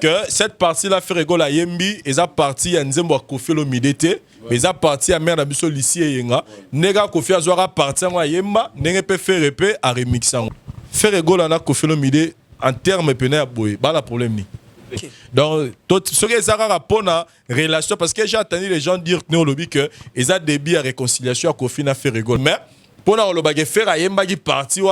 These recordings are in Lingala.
que cette partie-là fait rigolo à Yembi, et ça partie à Nzembo à Kofi Olomide, mais ça partie à Mère Nabiso Lissi et Yenga, Nega Kofi Azwara partie à Yemba, Nega peut faire répé à remixer. Fait rigolo à Kofi Olomide en termes pénés à Boye, pas la problème ni. Donc, ce que ça rapport à relation, parce que j'ai entendu les gens dire que ils ont débit à réconciliation à Kofi na fait rigolo. Mais pour le bagage faire à Yemba qui partie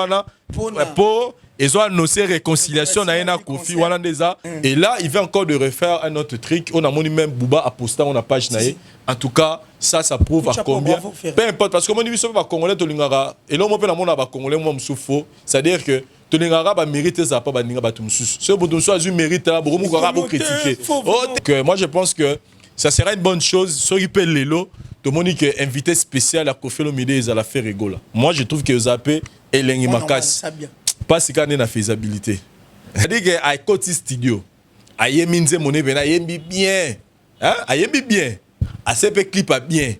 pour ils ont annoncé réconciliation na Kofi wana déjà et là il va encore de refaire un autre truc. On a mon même Bouba a posté on a page naé. En tout cas ça prouve à combien peu importe parce que mon niveau va congolais to lingara et là on peut na mon ba congolais moi msoufo c'est à dire que to lingara ba mérite ça pas ba ninga ba tumsus ce bout soit du mérite là beaucoup ko critiquer que moi je pense que ça serait une bonne chose sur il peut lelo to monique invité spécial à Kofi Olomide ils la faire rigolo. Moi je trouve que Zappé et Lengi Makas pas si quand on a faisabilité. C'est-à-dire qu'à côté studio, à Yeminze Moné, à Yembi bien, hein, à Yembi bien, à CP clip à bien,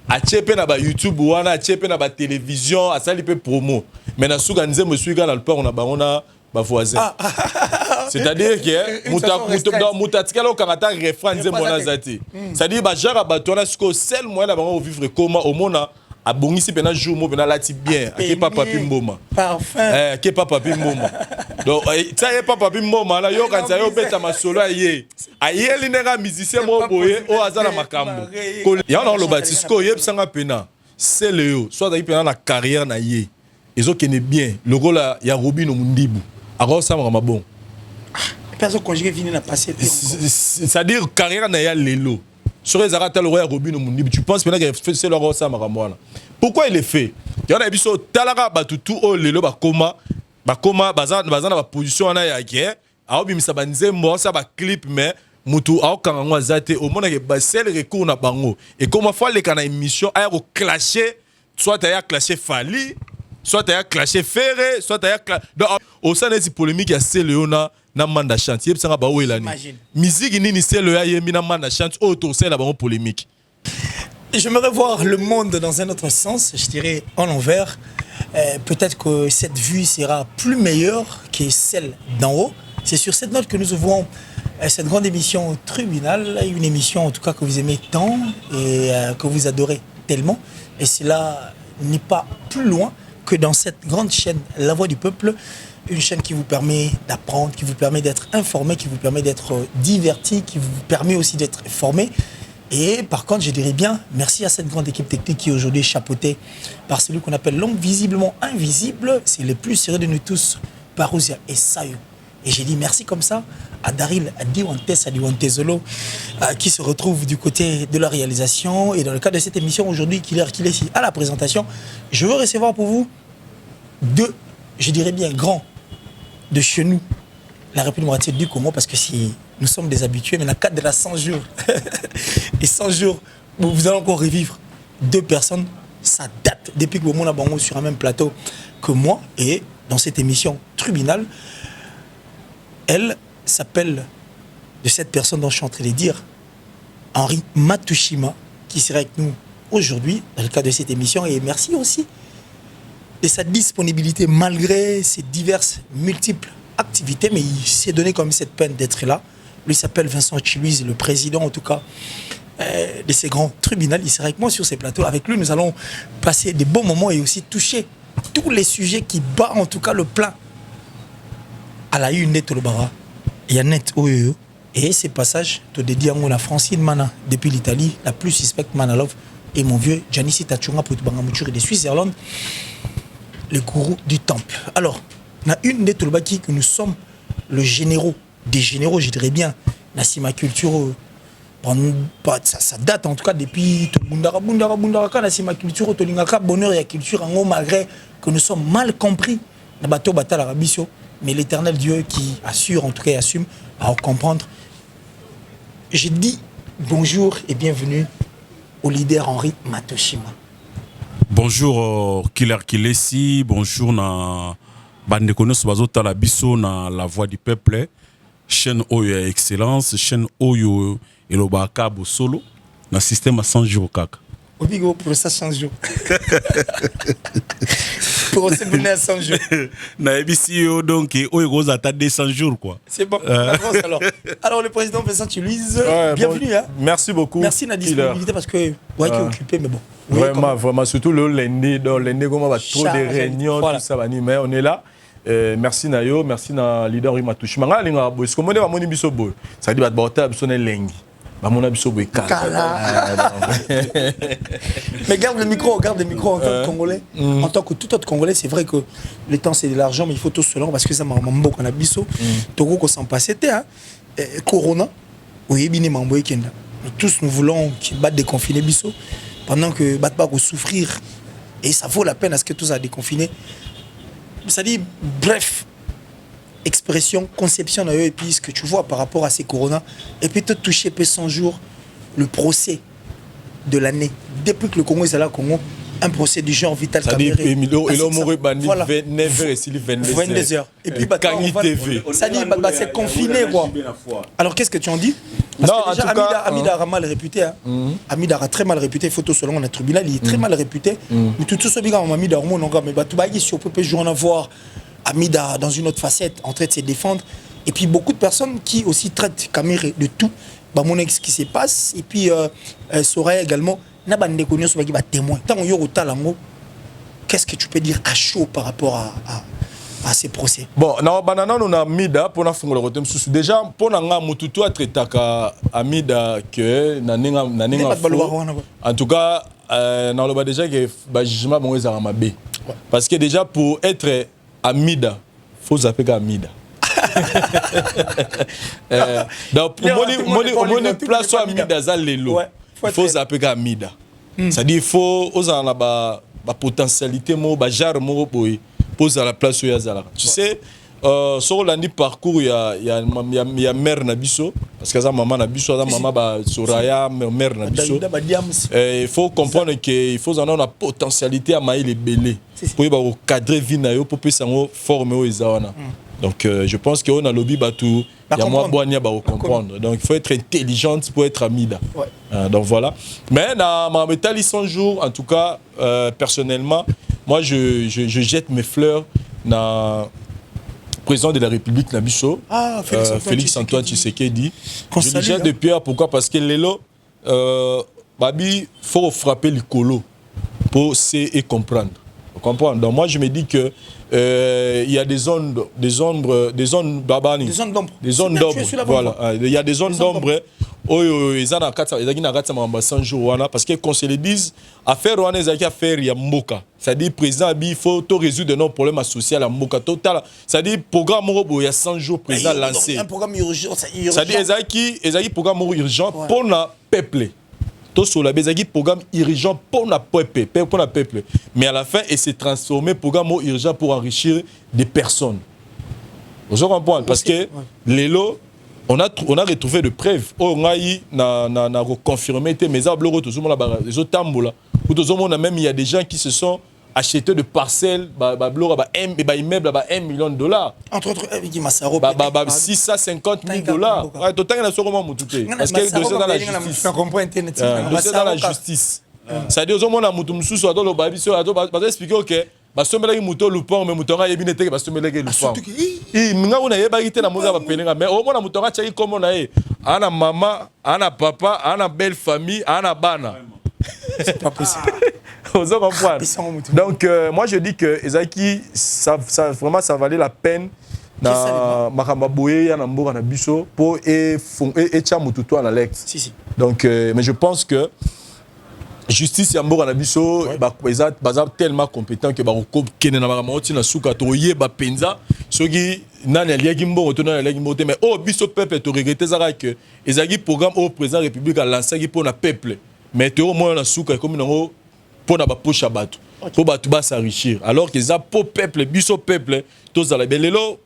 à Tchepe na ba YouTube ou à Tchepe na ba télévision, à ça il peut promo. Mais na souganze me suis dans le port on a ba voisin. C'est-à-dire que mutatika lo kangata refrain nze mona zati. C'est-à-dire ba jara ba tona siko sel moyen na bango vivre comment au mona a bongisi pena jour mo pena lati bien ke papa pimboma parfum ke papa pimboma donc ça y est papa pimboma là yo kanza yo beta masolo aye linera musicien mo boye o azala makambo ya on lo batisco yeb sanga pena c'est le soit d'ailleurs pena la carrière na ye ezo kene bien le rôle ya Robino Mundibu alors ça m'a bon personne conjugué vient na passer c'est-à-dire carrière na ya lelo. Sur les arrêts, Robino Mundibu, tu penses maintenant qu'il fait le rôle ça maramwana. Pourquoi il est fait? Il y a des choses talara batutu o lelo bakoma bazana ba position na ya ke a bi misabanze mo ça ba clip mais mutu a kangwa zate au mona ke ba sel recours na bango et comment fois les kana émission a clasher soit a clasher Fali soit a clasher Ferré soit a donc au sein des polémiques il y a Céléona na manda chante yeb sanga ba welani musique nini c'est le yembi na manda chante autour c'est la bonne polémique. J'aimerais voir le monde dans un autre sens, je dirais en envers. Peut-être que cette vue sera plus meilleure que celle d'en haut. C'est sur cette note que nous ouvrons cette grande émission Tribunal, une émission en tout cas que vous aimez tant et que vous adorez tellement. Et cela n'est pas plus loin que dans cette grande chaîne La Voix du Peuple. Une chaîne qui vous permet d'apprendre, qui vous permet d'être informé, qui vous permet d'être diverti, qui vous permet aussi d'être formé. Et par contre, je dirais bien, merci à cette grande équipe technique qui est aujourd'hui chapeautée par celui qu'on appelle l'homme visiblement invisible. C'est le plus sérieux de nous tous, Parousia et Sayo. Et j'ai dit merci comme ça à Daryl Adiwantezolo qui se retrouve du côté de la réalisation. Et dans le cadre de cette émission aujourd'hui, qu'il est ici à la présentation, je veux recevoir pour vous deux, je dirais bien grands, de chez nous, la République démocratique du Congo, parce que si nous sommes des habitués, mais dans le cadre de la 100 jours, et 100 jours, vous allez encore revivre deux personnes, ça date depuis que vous êtes sur un même plateau que moi, et dans cette émission Tribunal, elle s'appelle, de cette personne dont je suis en train de dire, Henri Matushima, qui sera avec nous aujourd'hui, dans le cadre de cette émission, et merci aussi de sa disponibilité malgré ses diverses multiples activités, mais il s'est donné comme cette peine d'être là. Lui s'appelle Vincent Chiluiz, le président en tout cas de ces grands tribunaux. Il sera avec moi sur ces plateaux. Avec lui, nous allons passer des bons moments et aussi toucher tous les sujets qui battent en tout cas le plein à la une net Olobara. Il y a net Oyoyo. Et ces passages, te dédie à la Francine Mana depuis l'Italie, la plus suspecte Manalov, et mon vieux Janissi Tachunga pour Bangamouture de Suisse-Irlande, le gourou du temple. Alors, on a une des Tolbaki que nous sommes le généraux, des généraux, je dirais bien, Nassima Culture, ça date en tout cas depuis Bundara, Nassima Culture, Tolingaka, Bonheur et Culture, malgré que nous sommes mal compris, dans bateau Batal Arabisio, mais l'éternel Dieu qui assure, en tout cas assume, à comprendre. Je dis bonjour et bienvenue au leader Henri Matushima. Bonjour Killer Kilesi, bonjour na Bandekonos Bazota la Bisso na La Voix du Peuple, chaîne Oyo Excellence, chaîne Oyo Elobaka Solo, na système à 100 jours kaka. Obigo pour ça 100 jours. procès venait à 100 jours. Na ABC donc oyo gros attendre 200 jours quoi. C'est bon, on avance alors. Alors le président Vincent Tulize, bienvenue. Bon, hein. merci beaucoup. Merci de la disponibilité parce que ouais, qui est occupé, mais bon. Vraiment, surtout le lundi, dans le lundi, comme on va trop de réunions, voilà. tout ça, mais on est là. Merci Nayo, merci na leader Imatouchi. Manga linga boy, ce que moi moni biso boy. Ça dit ba bota biso ne lengi. Ba mona biso boy kala. Mais garde le micro en tant que Congolais. En tant que tout autre Congolais, c'est vrai que le temps c'est de l'argent, mais il faut tout se parce que ça m'a mambo qu'on a biso. Togo qu'on s'en passe c'était hein. Corona. Oui, bini mambo ekenda. Tous nous voulons qu'il batte déconfiner biso pendant que batte pas souffrir et ça vaut la peine à ce que tout ça déconfiné. Ça dit, bref, expression, conception, et puis ce que tu vois par rapport à ces corona, et puis te toucher 100 jours, le procès de l'année. Depuis que le Congo est là, Congo, un procès du genre Vital Kamerhe. Voilà. 22 heures. Et puis, TV. Ça dit, c'est confiné, quoi. Alors, qu'est-ce que tu en dis? Parce non, que déjà, en tout cas, Amida a mal réputé. Hein. Amida a très mal réputé. Photo selon le tribunal, il est très mal réputé. Mais tout ce bilan, Amida, mais tout le si on peut jouer en voir Amida dans une autre facette, en train de se défendre. Et puis, beaucoup de personnes qui aussi traitent Kamerhe de tout. Ce qui se passe. Et puis, Soraya également. N'a pas de connaissances qui va témoin. Tant qu'on y a au talango, qu'est-ce que tu peux dire à chaud par rapport à ces procès? Bon, na banana on a mida pour na fungola rotem susu. Déjà pour na nga mututu a traitaka amida que na ninga en tout cas na loba déjà que ba jugement bon ezara mabe. Parce que déjà pour être amida, faut zapper amida. Donc pour moni place sur amida za lelo. Il faut zapper amida. C'est-à-dire il faut aux en la potentialité mo ba jar mo boy pose à la place où yazala. Tu sais sur l'année parcours il y a mère nabiso parce que ça maman nabiso ça maman ba Soraya mère nabiso. Il faut comprendre que il faut en avoir la potentialité à mailler les belés pour ba cadrer vie na yo pour que ça former au ezana. Donc je pense qu'on a lobby batou il y a moi boania ba comprendre. Donc il faut être intelligente pour être amida. Donc voilà. Mais dans ma métal 100 jours en tout cas personnellement moi je jette mes fleurs dans président de la République Nabiso, Félix Antoine Tshisekedi. Je le jette de pierre pourquoi? Parce que Lelo Babi faut frapper le colo pour se et comprendre. Vous comprenez? Donc moi je me dis que il y a des zones babani, des zones d'ombre. Voilà, il y a des zones d'ombre. Ils ont 100 jours parce que qu'on se le dise affaire wana ezaki affaire ya mboka. C'est-à-dire président il faut tout résoudre nos problèmes sociaux à mboka total. C'est-à-dire programme il y a 100 jours président lancé. Un programme urgent, c'est-à-dire ezaki programme urgent pour le peuple. Tout sur la bezagi programme urgent pour le peuple. Mais à la fin il s'est transformé programme urgent pour enrichir des personnes. Vous comprenez? Parce que les lots on a retrouvé de preuves. On a reconfirmé mais ça même il y a des gens qui se sont achetés de parcelles immeubles à $1 million. Entre autres, il m'a ça 650 000 $. Total na soko mututé parce que le dossier dans la justice. Dossier dans la justice. Ça dit aux hommes on a mutu mususu ado lo babiso ado ba expliquer OK basomelaki muto lupon mais mutonga yebine teke basomelaki lupon. Minga una yebaki te na moza ba pelenga mais au moins mutonga tchaki comme on a ana maman, ana papa, ana belle famille, ana bana. C'est pas possible. Vous comprenez? Donc moi je dis que Ezaki ça vraiment ça valait la peine na makamba boye ya na mboka na biso pour et tcha mututo à Alex. Si. Donc mais je pense que justice ya mboka na biso baza tellement compétent que ba ko kene na ba moti na suka to yeba penza soki nani aliaki mbongo to nani aliaki mbote mais biso peuple to regretter ça que ezaki programme au président république a lancé pour na peuple mais to au moins na suka comme nango pour na ba poche bato pour bato ba s'enrichir alors que ça pour peuple biso peuple to za la belelo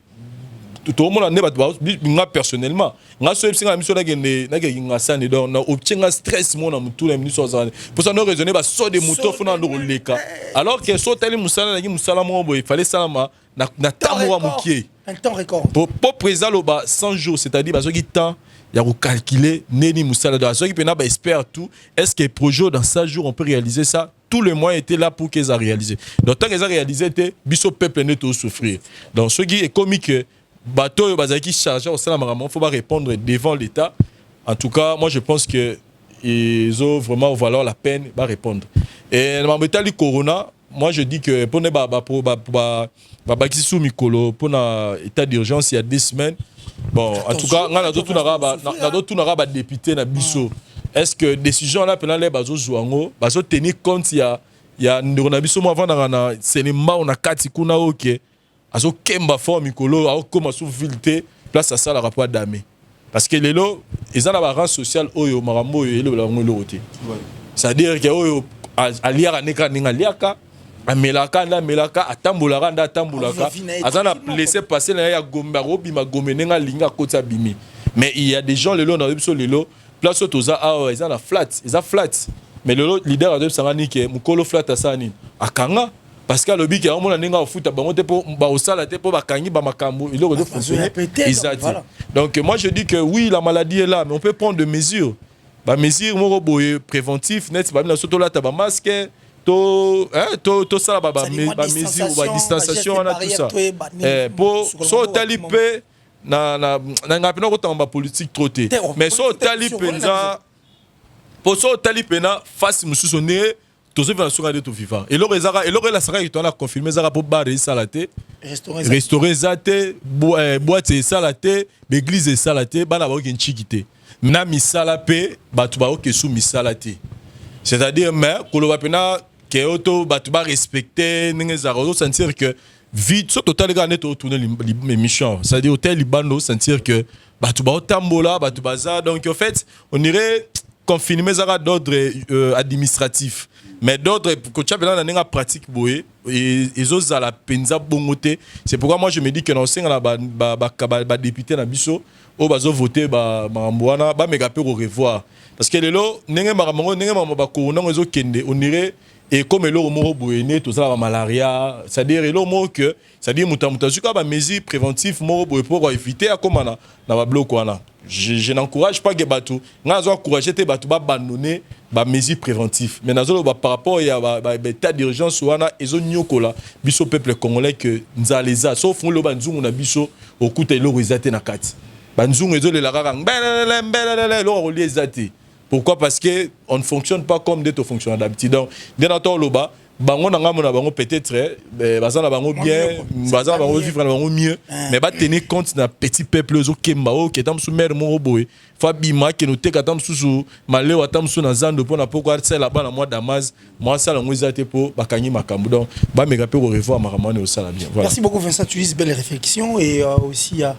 tout le monde a personnellement nga so epsinga na miso na gende na nga sane donc na obtenga stress mo na mutu na ministre za pour ça no raisonner ba so de moto fona ndo leka alors que so tali musala na gi musala mo bo il fallait salama na tamoura mukie un temps record pour président lo ba 100 jours c'est-à-dire ba so qui temps il y a calculer neni musala do so qui pena ba espère tout est-ce que projet dans 100 jours on peut réaliser ça tous les moyens étaient là pour qu'ils aient réalisé. Donc tant qu'ils ont réalisé, biso peuple n'est tout souffrir. Donc ce qui est comique, bateau bazaki chargé au sein il faut pas répondre devant l'État. En tout cas, moi je pense que ils ont vraiment valoir la peine de répondre. Et dans le corona, moi je dis que pour pour l'état d'urgence il y a 2 semaines. Bon, en tout cas, on a d'autres députés na biso. Est-ce que décision là pendant les bazo jouango, bazo tenir compte il y a ndona biso mo avant na cinéma on a kati kuna OK. Azo kemba fort mikolo, a comme sous vilté place à ça la rapport d'amé. Parce que les lots, ils ont un rang social oyo marambo yo ele la ngolo oté. C'est-à-dire que oyo aliaka neka ninga liaka amelaka na melaka atambulaka nda atambulaka azana laisser passer na ya gomba robima gomenenga linga kota bimi. Mais il y a des gens les lots dans biso les lots place toza a ils ont la flat, ils ont flat. Mais le leader de sangani ke mukolo flat asani akanga parce que le bic a on a ninga au foot bango te po ba osala te po bakangi ba makambo il aurait dû fonctionner. Donc moi je dis que oui la maladie est là mais on peut prendre des mesures. Ba mesures mo boye préventif net ba na soto la ta ba masque to ça ba mesure ba distanciation on a tout ça. Pour so talipé na ngapina ko tamba politique trotté. Mais so talipé na pour so talipé na face mususu ne tous les sur radio tout vivant et l'aurait la sera qui a confirmé ça pour bar et salaté restaurer zate boîte et salaté église et salaté bana ba ki nchikité na misala pe batu ba ki sous misalaté c'est-à-dire mais ko lo bapena ke auto batu ba respecter ninga sentir que vite so total ga net tourner l'émission c'est-à-dire hôtel libano sentir que batu ba tambola batu baza donc en fait on irait confiner d'ordre administratif mais d'autres que tu as besoin d'une pratique boé et ils la penza bongoté c'est pourquoi moi je me dis que non c'est la député na biso au bazo voter ba mambwana ba megape au revoir parce que lelo nenge maramongo nenge mamba corona ozo kende on irait et comme le mot boéné tout ça la malaria c'est-à-dire le mot que c'est-à-dire muta sur ba mesures préventives mo boé pour éviter à comment na ba bloc wana. Je n'encourage pas que Batou. Je encourage que Batou abandonner les mesures préventives. Mais par rapport à l'état d'urgence, ils ont nyokola biso peuple congolais que nous allons les a. Sauf que nous avons un biso au coup de l'eau ils na kati. Banzung ils ont les larang pourquoi? Parce que on ne fonctionne pas comme d'autres fonctionnent d'habitude. Donc, dès notre loba, bango nanga mona bango peut-être bazana bango bien bazana bango vivre bango mieux mais ba tenir compte na petit peuple zo kemba o ke tam sou mer mo boy fa bima ke no te ka tam sou malé wa tam sou na zando pona pourquoi c'est là-bas na mois d'amaz moi ça la ngozate po bakangi makambo donc ba mega pe revoir makamane au sala bien. Merci beaucoup Vincent, tu dis belle réflexion et aussi à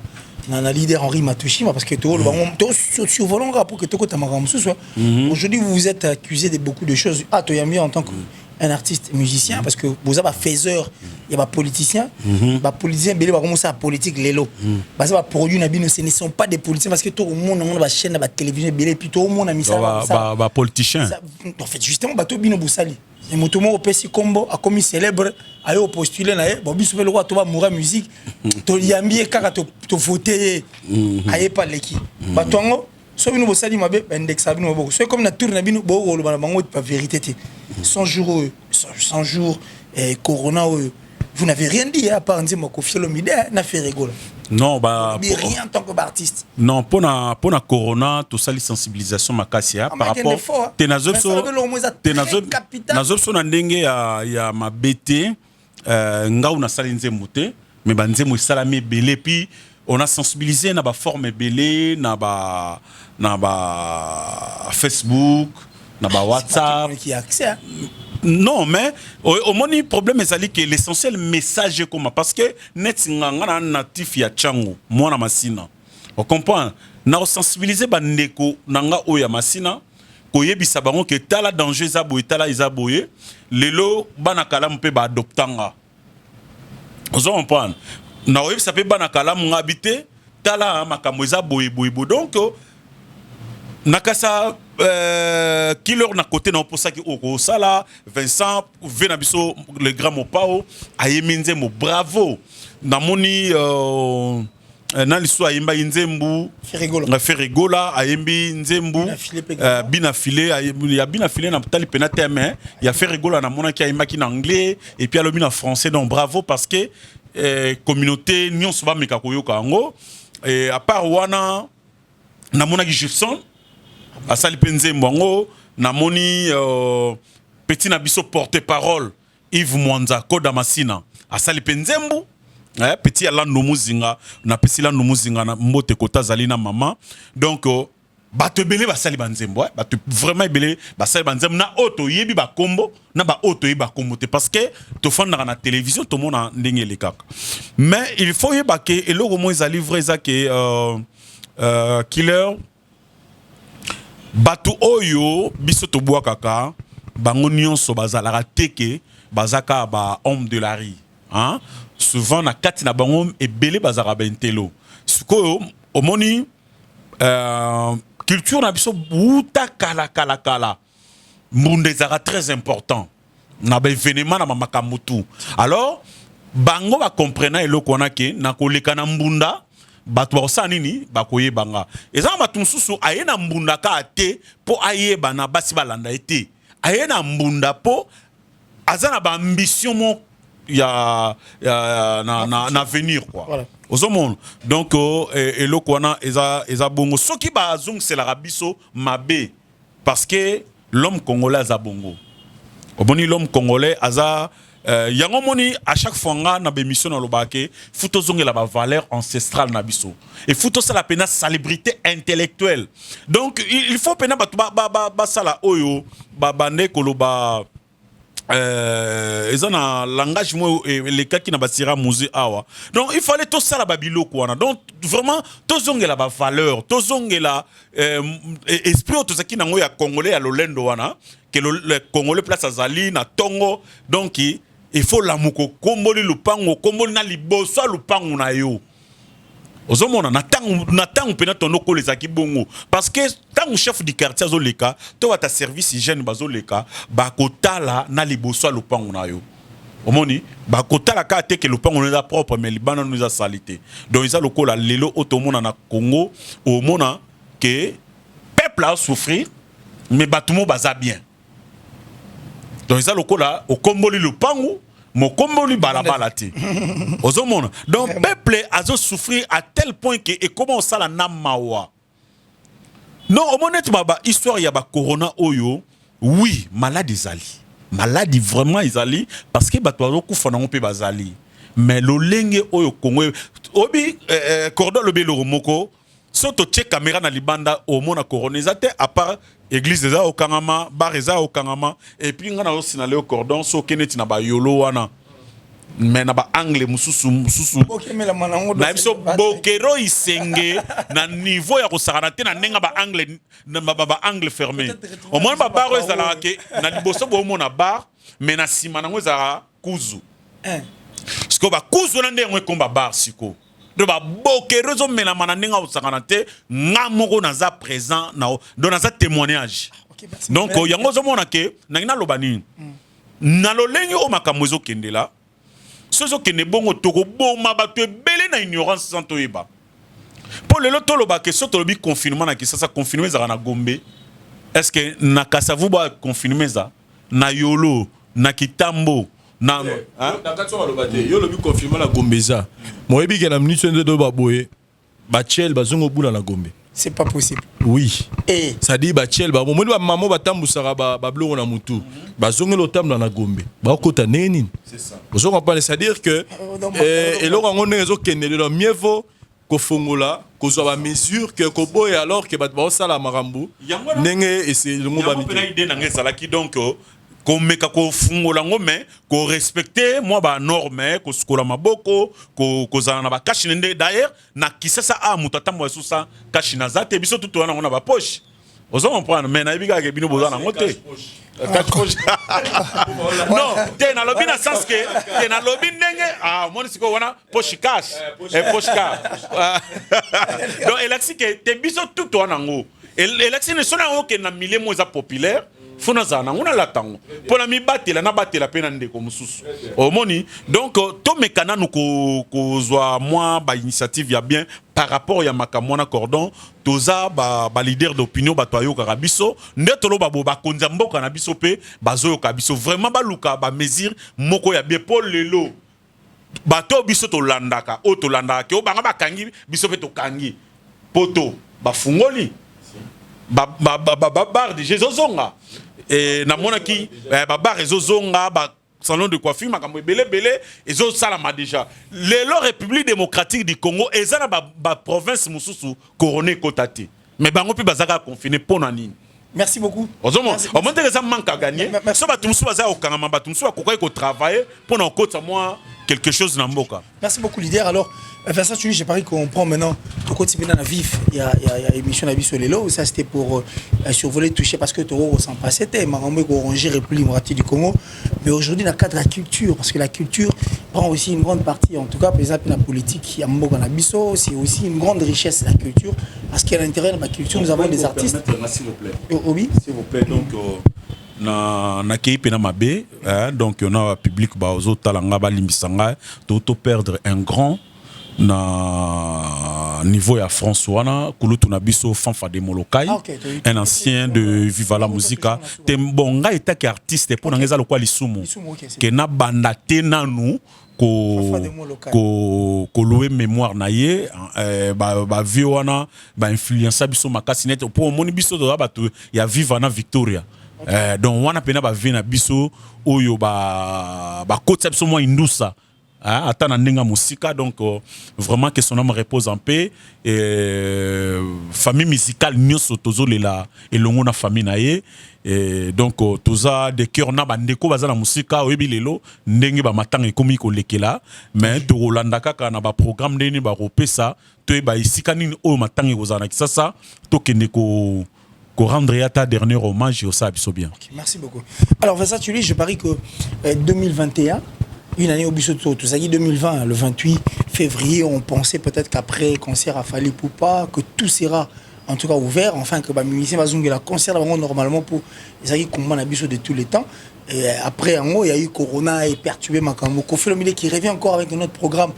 le leader Henri Matouchima parce que survolant pour que tu aujourd'hui vous vous êtes accusé de beaucoup de choses en tant qu'un artiste musicien parce que vous avez un faiseur il y a un politicien un politicien belé va commencer à politique lélo parce que produit ce ne sont pas des politiciens parce que tout le monde a une chaîne la télévision belé puis tout le monde a mis ça ba politicien en fait justement bato bino busali et motomo au pesi combo a commis célèbre ayo postuler na bon biso le roi to ba moura musique to yambie kaka to voter aye pas leki batongo so bino busali mabe indexa bino boko so comme na tour na bino bo lo bana bango pas vérité 100 jours corona vous n'avez rien dit à part dire Kofi Olomide n'a fait rigoler. Non bah rien en tant qu'artiste. Non pour na corona tout ça les sensibilisation makasia par rapport tenazopso na ndenge ya mabete nga una salinze muté mais banze mo salami belé puis on a sensibilisé na ba forme belé na ba Facebook na ba WhatsApp qui a accès. Non mais au moins problème est que l'essentiel message comme parce que net ngana natif ya chango mwana masina on comprend na sensibiliser bandeko nanga oya masina ko yebisa bango que tala danger za boye tala isa boye lelo bana kala mpe ba adoptanga on comprend na yebisa pe bana kala mu habiter tala makambo za boye donc nakasa killer na côté na pour ça qui au sala Vincent Venabiso le grand mopao ayeminze mo bravo na moni na liso ayemba nzembu Ferregola ayembi nzembu bina filé ya bina filé na tali pena teme ya Ferregola na mona ki ayemba ki na anglais et puis alobi na français. Donc bravo parce que communauté nyonso ba meka koyoka ngo et à part wana na mona ki Gibson asali pe nzembu ngo na moni petit na biso porte-parole Yves Mwanza Koda Masina asali pe nzembu. Petit ala nomuzinga na pesi la nomuzinga na mbote kota zali na mama. Donc bato belé basali banzembo bato vraiment belé basali banzembo na auto yebi ba kombo na ba auto yebi ba kombo te parce que to fanda na télévision to mona ndenge le kaka. Mais il faut yeba ke eloko mo ezali vrai za ke killer bato oyo biso to bwa kaka bango nyonso bazala teke bazaka ba homme de la rue, hein? Souvent na kati na bango ebele bazara bentelo siko omoni culture na biso buta kala mbunde zara très important na ba événement na mamakambutu. Alors bango ba comprena eloko wana ke na koleka na mbunda bato ba nini bakoye banga eza bato mususu ayena mbunda ka te po ayeba na basi balanda ete ayena mbunda po azana ba ambition mo na venir quoi. Voilà. Au monde. Donc eloko wana eza bongo soki ba zong c'est la rabiso mabe parce que l'homme congolais aza bongo. Oboni l'homme congolais aza yango moni à chaque fois nga na bémission na lobake futo zongela ba valeur ancestrale na biso et futo ça la pena célébrité intellectuelle. Donc il faut pena ba sala oyo ba bande koloba ils ont un langage les cas qui n'a pas tiré musée awa. Donc il fallait tout ça la babilo quoi. Donc vraiment tout zong la valeur, tout zong la esprit tout ça qui n'a pas congolais à l'olendo wana que le congolais place à Zali na Tongo. Donc il faut la muko komboli lupango komboli na liboso lupango na yo. Ozomona na tangu pena tonoko les aki bongo parce que tant chef du quartier azoleka to ta service hygiène bazoleka ba kotala na liboso lupango na yo omoni ba kotala ka te ke lupango na propre mais libana nous a salité. Donc isa lokola lelo otomona na Congo omona que peuple a souffrir mais batumo baza bien. Donc isa lokola okomboli lupango mokomboli balabala te. Ozomona. Donc peuple a souffrir à tel point que et comment ça la namawa. Non, honnêtement baba histoire ya ba corona oyo, oui, maladie zali. Maladie vraiment izali parce que bato azokufa na mpe bazali. Mais lo lenge oyo Congo obi cordon le belo moko soto check caméra na libanda au mona coronisate à part église eza au Kangama, bar eza au Kangama et puis ngana aussi na le cordon so keneti na ba yolo wana mais na ba angle mususu na biso bokero isenge na niveau ya ko saranate na nenga ba angle na ba angle fermé au moins ba bar ezala ke na liboso bo mona bar mais na sima na ngeza kuzu siko ba kuzu na ndenge komba bar siko de ba bokero zo mena mananenga usakanate ngamoko naza présent na do naza témoignage. Donc yango zo mona ke na lobani na lolenge o makamwezo kendela sozo kende bongo toko boma bato ebele na ignorance sans toyeba pour le loto loba ke soto lobi confinement na kisasa confinement za na Gombe est-ce que na Kasavu ba confinement za na Yolo na Kitambo na nakatso balobate yo lobi confinement na Gombeza moyebi ke na minute de baboye bachel bazongo bula na Gombe c'est pas possible. Oui. Et ça dit bachel ba momoni ba maman batambusaka ba blongo na mutu bazongo lotam na Gombe ba kota neni c'est ça vous comprenez c'est-à-dire que et lo ngone ezo kenele lo mieux vaut ko fongola ko zo ba mesure que ko boy alors que ba sala marambu nenge et c'est le mot ba mi idée na ngezala ki donc ko meka ko fungola ngome ko respecter moi ba norme ko skola maboko ko zana na ba kashi nde d'ailleurs na kisasa a mutata mo susa kashi na zate biso tutu wana ngona ba poche ozo comprendre mais na ibiga ke bino bozana ngote cache poche non te na lobi na sens que te na lobi ndenge moni siko wana poche cash et poche cash donc elaxi ke te biso tutu wana ngo elaxi ne sona ngo ke na milieu mo za populaire fona zana ngona latango pona mi batela na batela pena ndeko mususu omoni donc to mekana nuko zwa moi ba initiative ya bien par rapport à Makamwana Cordon, toza ba leader d'opinion batoyo karabiso, ndetolo babo ba konzambo kanabiso pe bazoyo kabiso vraiment ba luka ba mesure moko ya bien Paul lelo. Bato biso to landaka, o to landaka ke o banga ba kangi biso pe to kangi. Poto ba fungoli. Ba bar de Jezozonga. Et namona ki ba bar ezozonga ba salon de coiffure makambo belé et zo salama déjà le République démocratique du Congo ezana ba province mususu couronné kotati mais bango pe bazaka confiné pona nini. Merci beaucoup. Au moins que ça manque à gagner. Ça va tout ça au Kanama ba tout ça ko travailler pour en côté moi quelque chose dans Mboka. Merci beaucoup leader. Alors Vincent Tuli, j'ai parlé qu'on prend maintenant au quotidien dans vif. Il y a émission Nabi Solelo, ça c'était pour survoler, toucher parce que Toro s'en passait, c'était Maramé Gorongé, République démocratique du Congo. Mais aujourd'hui, dans le cadre de la culture, parce que la culture prend aussi une grande partie, en tout cas, par exemple, la politique, il y a Mboka Nabiso, c'est aussi une grande richesse la culture, parce qu'à l'intérieur de la culture, nous avons des artistes. S'il vous plaît. Oui. S'il vous plaît, donc. Na kei pena mabe, donc on a un public baozo talanga balimbisanga, to perdre un grand na niveau ya François na kulutu na biso Fanfa de Molokai, un ancien de Viva la Musica, tembonga eta ki artiste pour ngeza lokwa lisumu ke na banda te nanu ko louer mémoire na ye ba viwana ba influencer biso makasi net pour moni biso do ba to ya Viva na Victoria. Donc wana pena ba vina biso oyo ba kotsa biso mo indusa atana ndenga musika donc vraiment que son âme repose en paix et famille musicale nyoso tozolela elongo na famille na ye et donc toza de cœur na bandeko bazana musika oyebi lelo ndenge ba matanga ekomi ko lekela mais to Rolanda kaka na ba programme ndeni ba repesa to ba isika nini o matanga kozana kisasa to kende ko rendre à ta dernier hommage au Sabiso bien. Okay, merci beaucoup. Alors Vincent Tuli, je parie que 2021, une année au Bissoto, tout ça dit 2020, le 28 février, on pensait peut-être qu'après concert à Fali Poupa, que tout sera en tout cas ouvert, enfin que Mimisi va zounger la concert normalement pour les amis comme on a de tous les temps. Et après, en haut, il y a eu Corona et perturbé Makambo. Kofi Olomide qui revient encore avec notre programme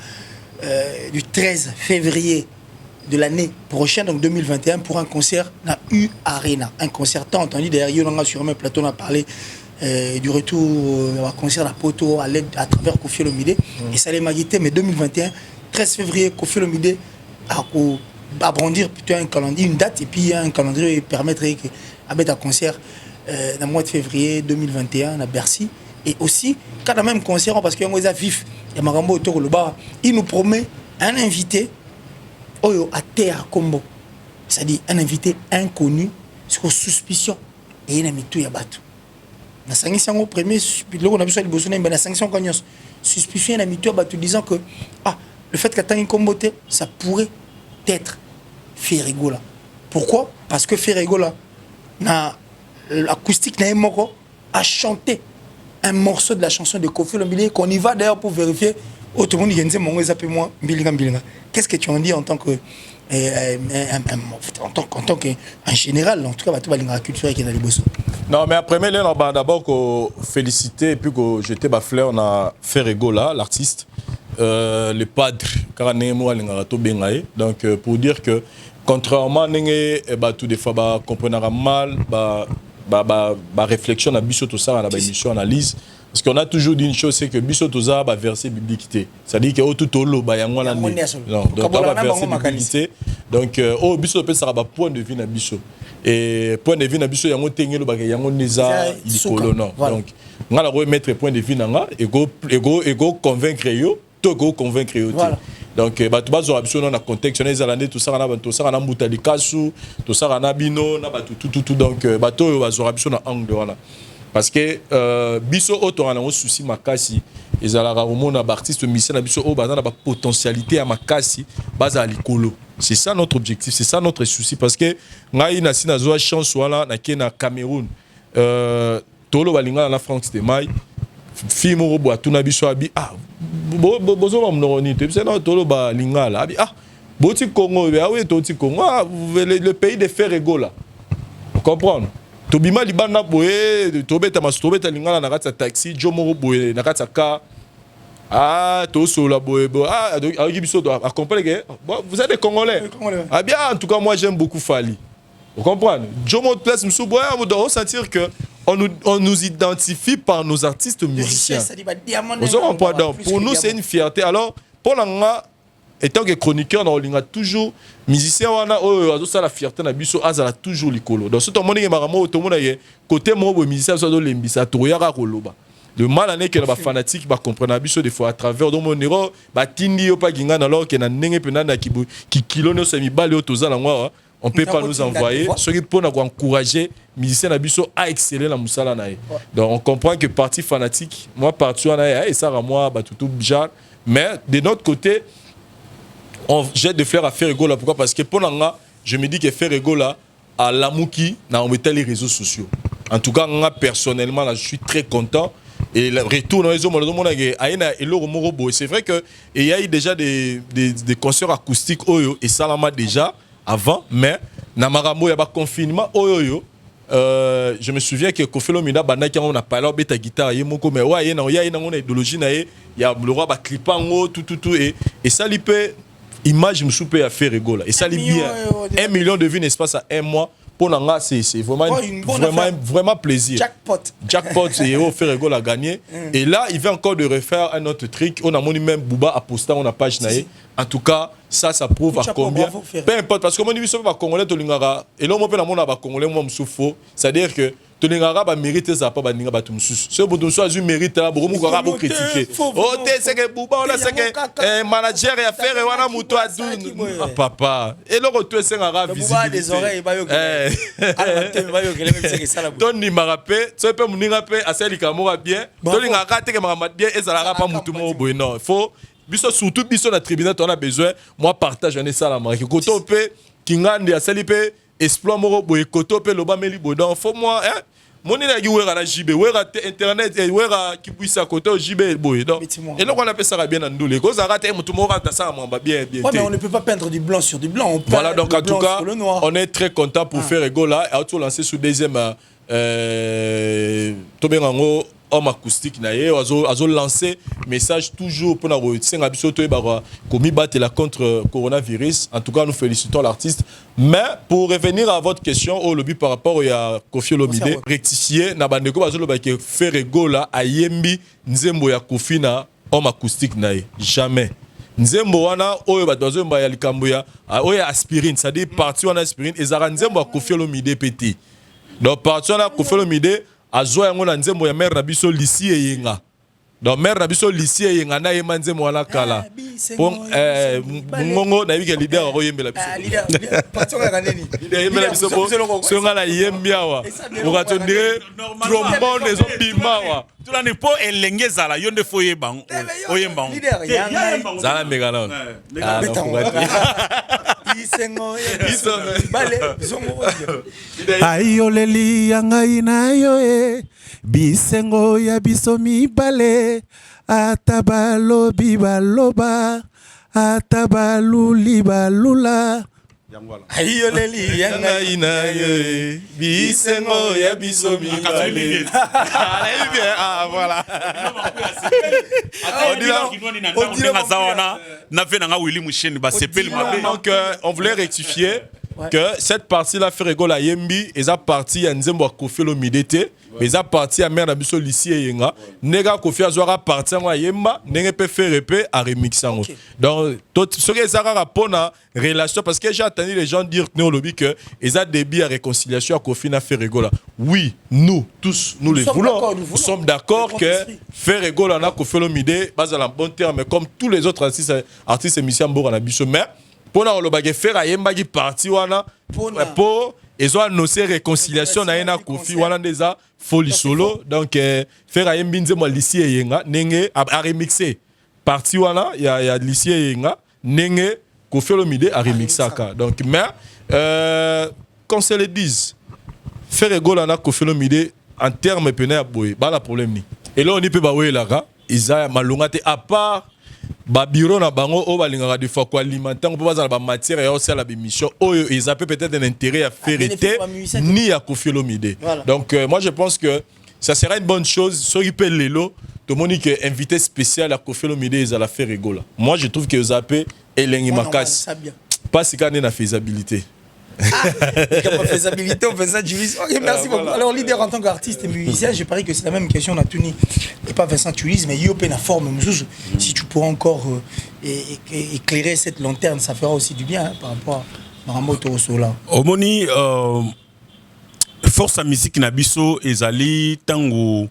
du 13 février de l'année prochaine, donc 2021, pour un concert dans U Arena. Un concert tant entendu, d'ailleurs, Yolanga sur un plateau, on a parlé du retour à concert à Poto à travers Kofi Olomide. Et ça les magité, mais 2021, 13 février, Kofi Olomide a abrandir plutôt un calendrier, une date, et puis un calendrier permettrait à mettre un concert dans le mois de février 2021 à Bercy. Et aussi, quand le même concert, parce qu'il y a un vif, il nous promet un invité Oyo à terre combo, c'est-à-dire un invité inconnu sur suspicion et il a mis tout à battre. La sanction au premier, on a besoin de besoin de la sanction cognos. Suspicion il a mis tout à battre disant que le fait que tu combo ça pourrait être Ferrigola. Pourquoi? Parce que Ferrigola l'acoustique a chanté un morceau de la chanson de Kofi Olomide qu'on y va d'ailleurs pour vérifier. Oh, tout le monde dit moi qu'est-ce que tu en dis en tant que en tant qu'un général, en tout cas la culture qui est dans les bosses. Non, mais après d'abord féliciter et puis que jeter ma fleur on a Ferrigola, l'artiste, le padre donc pour dire que contrairement à tout des fois comprendre mal réflexion à biso tout ça dans émission analyse. Parce qu'on a toujours dit une chose, c'est que Bisso Toza a verset biblique. C'est-à-dire que tout au long, il y a un donc on va verser biblique. Donc au Bisso peut ça point de vue na Bisso. Et point de vue na Bisso, il y a un tengelo il y a un neza ikolo non. Donc on va remettre point de vue na et go convaincre yo, to go convaincre yo. Donc batu bazo Bisso dans contexte les alandais tout ça na mutali kasu, tout ça na bino na tout donc bato bazo Bisso na angle wana. Parce que biso auto on a un souci makasi ezalaka komona ba artiste musicien na biso o ba na ba potentialité à makasi baza likolo. C'est ça notre objectif, c'est ça notre souci parce que ngai na sina zo chance wala na ke na Cameroun tolo balinga na France de Mai film robo atuna biso abi bozo ba mnoni te c'est na tolo balinga la abi boti Congo ba oui toti Congo le pays de Ferrigola. Comprendre? Tobima libana boye tobeta lingana na kati ya taxi jomo boye na kati ya ka Ah, tout sur la boébo. Ah, avec Bisso doit accompagner. Vous êtes des Congolais. Ah bien, en tout cas, moi j'aime beaucoup Fali. Vous comprenez? Joe Mode Place, on doit ressentir que on nous identifie par nos artistes musiciens. Pour nous, c'est une fierté. Alors, pour l'anga, étant que chroniqueur, on a toujours musicien, on a la fierté, on a toujours l'écolo. Donc, ce moment, côté moi, musicien, on a l'embissa, le mal en est que les fanatiques comprennent des fois à travers mon héros, tindi pas gingan alors que na nenge penana qui kilone semi balé au toza la on peut pas nous envoyer ce qui pour encourager musiciens abisso à exceller la musala nae. Donc on comprend que parti fanatique moi parti na et ça à moi tout bijal mais de notre côté on jette de fleurs à faire rigolo pourquoi parce que pour nga je me dis que faire rigolo à Lamouki na on mettait les réseaux sociaux. En tout cas moi personnellement là je suis très content. Et le retour dans les hommes, c'est vrai qu'il y a eu déjà des concerts acoustiques et Salama déjà avant, mais Namarambo il y a un confinement je me souviens que Kofi Olomide on a parlé de guitare mais ouais il y a une idéologie il y a le roi clipant tout et ça lui peut image me soupe à faire rigolo et ça lui bien 1 million de vues n'est-ce pas ça un mois. Pour Nanga, c'est vraiment plaisir. Jackpot, et au fait rigolo à gagner. Et là, il vient encore de refaire un autre truc. On a mon même Bouba à poster, on a page naïe. En tout cas, ça prouve à combien. Peu importe, parce que mon niveau va congolais, Tolingara. Et là, on peut la congolais, moi, je suis c'est-à-dire que Tolingara va mériter ça, pas Baninga Batumsus. Ce bouton soit du mérite là, beaucoup de critiquer. Oh, c'est que Bouba, on a c'est que manager et affaire, on a mouton à Doun. Papa. Et là, on te sait un visibilité. Des oreilles, Tony m'a rappelé, tu peux me rappeler à celle qui m'a bien. Tony m'a raté que m'a bien et ça la pas mouton au boy. Non, il faut. Surtout, dans la tribune, on a besoin. Moi, partage ça la marque. Quand on peut, Kingandi à celle explore mon boy, quand on peut le bas meli boy. Donc, faut moi, hein. Mon ina qui ouera la JB, ouera internet et ouera qui puisse à côté au JB boy. Donc, et donc on appelle ça bien en doulé. Quand ça rate, tout le monde rate ça, bien. Ouais, mais on ne peut pas peindre du blanc sur du blanc. On peint voilà, donc en tout cas, on est très content pour faire rigolo là. Et on va lancer sur deuxième Tobengango homme acoustique naie azo lancé message toujours pour na tsenga biso to ba komi battre la contre coronavirus. En tout cas, nous félicitons l'artiste. Mais pour revenir à votre question au lobby par rapport à Kofi Olomide, rectifier na bandeko bazo lo ba ke faire rigolo a yembi nzembo ya Kofi na homme acoustique naie. Jamais. Nzembo wana oyo bato bazomba ya likambo ya oyo aspirine, c'est-à-dire parti wana aspirine ezara nzembo ya Kofi Olomide petit. Donc parti wana Kofi Olomide azo yango na nzembo ya mère na biso Lisi Eyenga. Donc mère na biso Lisi Eyenga na yema nzembo wana kala. Pour ngongo na yiki leader ro yembela biso. Leader parti wana neni. Leader yembela biso po songa la yembiawa. Pour attendre trombone les ombimawa. Tu l'as pas elenge zala yonde foye bang oyemba. Leader yanga zala megana. Ayoleli yangai na yo bisengo ya biso mibale atabalo bibaloba atabaluli balula ayoleli yangai na yo bisengo ya biso mibale. Ah voilà. Donc on voulait rectifier que cette partie-là fait rigolo à Yembi et ça partie à Nzembo à Kofi Olomide mais ça partie à mère d'Abisso Lisi Eyenga nega Kofi Azwara partie à Yemba nega peut faire répé à remixango. Donc ce que ça rapporte à relation parce que j'ai entendu les gens dire que lobby que ils a débit à réconciliation à Kofi n'a fait rigolo. Oui, nous tous nous les voulons. Nous sommes d'accord que faire rigolo à Kofi Olomide base à la bonne terme mais comme tous les autres artistes et musiciens Bora na biso mais pour na le faire à Yemba qui parti wana pour ils ont annoncé réconciliation na ena Kofi wana déjà folie solo donc faire à Yemba nzembo Lisi Eyenga nenge a remixer parti wana il y a Lisi Eyenga nenge Kofi Olomide a remixaka donc mais qu'on se le dise faire rigolo na Kofi Olomide en termes pénal boy ba la problème ni et là on dit peut ba ouais là ils a malongate à part ba bureau na bango o balingaka de fois quoi alimenter on peut pas ba matière et aussi la mission oyo ils appellent peut-être un intérêt à faire été ni à Kofi Olomide. Donc moi je pense que ça sera une bonne chose. Ceux qui payent l'élo, tout le monde dit que invité spécial à Kofi Olomide, ils allaient faire rigoler. Moi, je trouve que vous avez Elengi Makas. Pas si qu'on est la faisabilité. Comme faisabilité, on fait ça, Julie. Ok, merci beaucoup. Voilà. Alors, leader en tant qu'artiste et musicien, je parie que c'est la même question à Tuni. Et pas Vincent Tulis, mais Yopé la forme. Si tu pourras encore éclairer cette lanterne, ça fera aussi du bien par rapport à Ramoto Sola. Omoni, force à musique Nabiso, Ezali, Tango,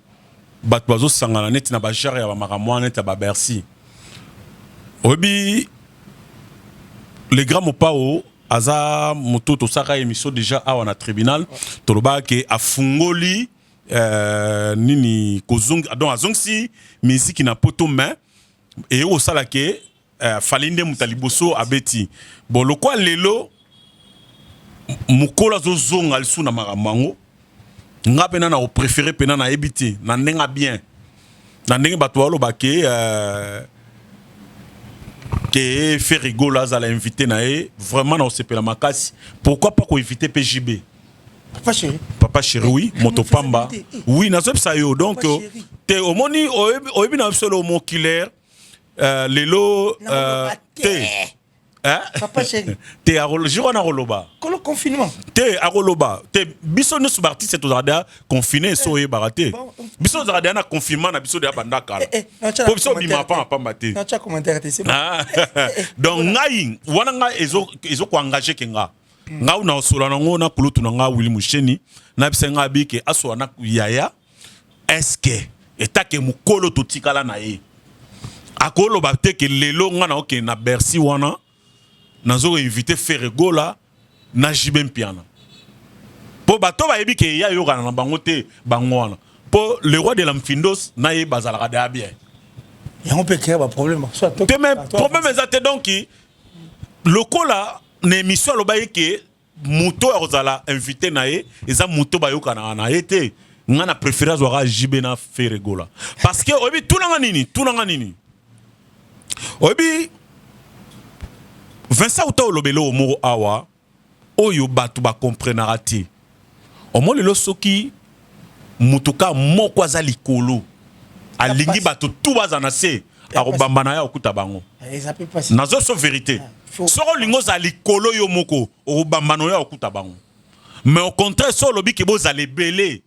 Batwazo Sangana, net na Bachar et Maramouan, net à Bercy. Obi, les grands Mopao, Aza moto to saka émission déjà à na tribunal toloba ke afungoli nini kozong donc azongsi musique na poto main et au sala ke falinde mutaliboso abeti bon le quoi lelo mukola zo zonga lisu na maramango nga pena na o préféré pena na ebiti na ndenga bien na ndenge bato walo ba ke que faire rigoler à l'invité nae vraiment on se la makasi pourquoi pas qu'on inviter PJB papa chéri oui motopamba oui na ça yo donc te au moni au bien absolument mon killer lelo te papa chéri te arolo jiro na roloba kolo confinement te aroloba te biso no subarti c'est aux arda confiné so e baraté biso aux arda na confinement na biso de banda kala po biso bima pa mate na cha commentaire c'est bon donc ngai wana nga ezo ko engager kenga nga una sola na ngona kulutu na nga Willy Musheni na bisenga bike aso na yaya est-ce que etake mukolo totikala na ye akolo ba te ke lelo nga na ok na Bercy wana nazo invité Ferregola na Jibem Piana. Po bato ba yebi ke ya yo kana na bango te bangwana. Po le roi de l'Amfindos na ye bazala da bien. Et on peut créer un problème. Soit te mais problème exacte donc le kola na émission lo ba ke muto ozala invité na ye eza muto ba yo kana na été nga na préféré azwara Jibem na Ferregola. Parce que obi tout nanga nini. Obi Vincent Outa olobelo omoro awa oyo batu ba comprendra te omo lelo soki mutuka moko aza likolo alingi batu tout bazana se akobamba na ya okuta bango nazo so vérité soko lingo za likolo yo moko okobamba na ya okuta bango mais au contraire so lobi ke boza lebele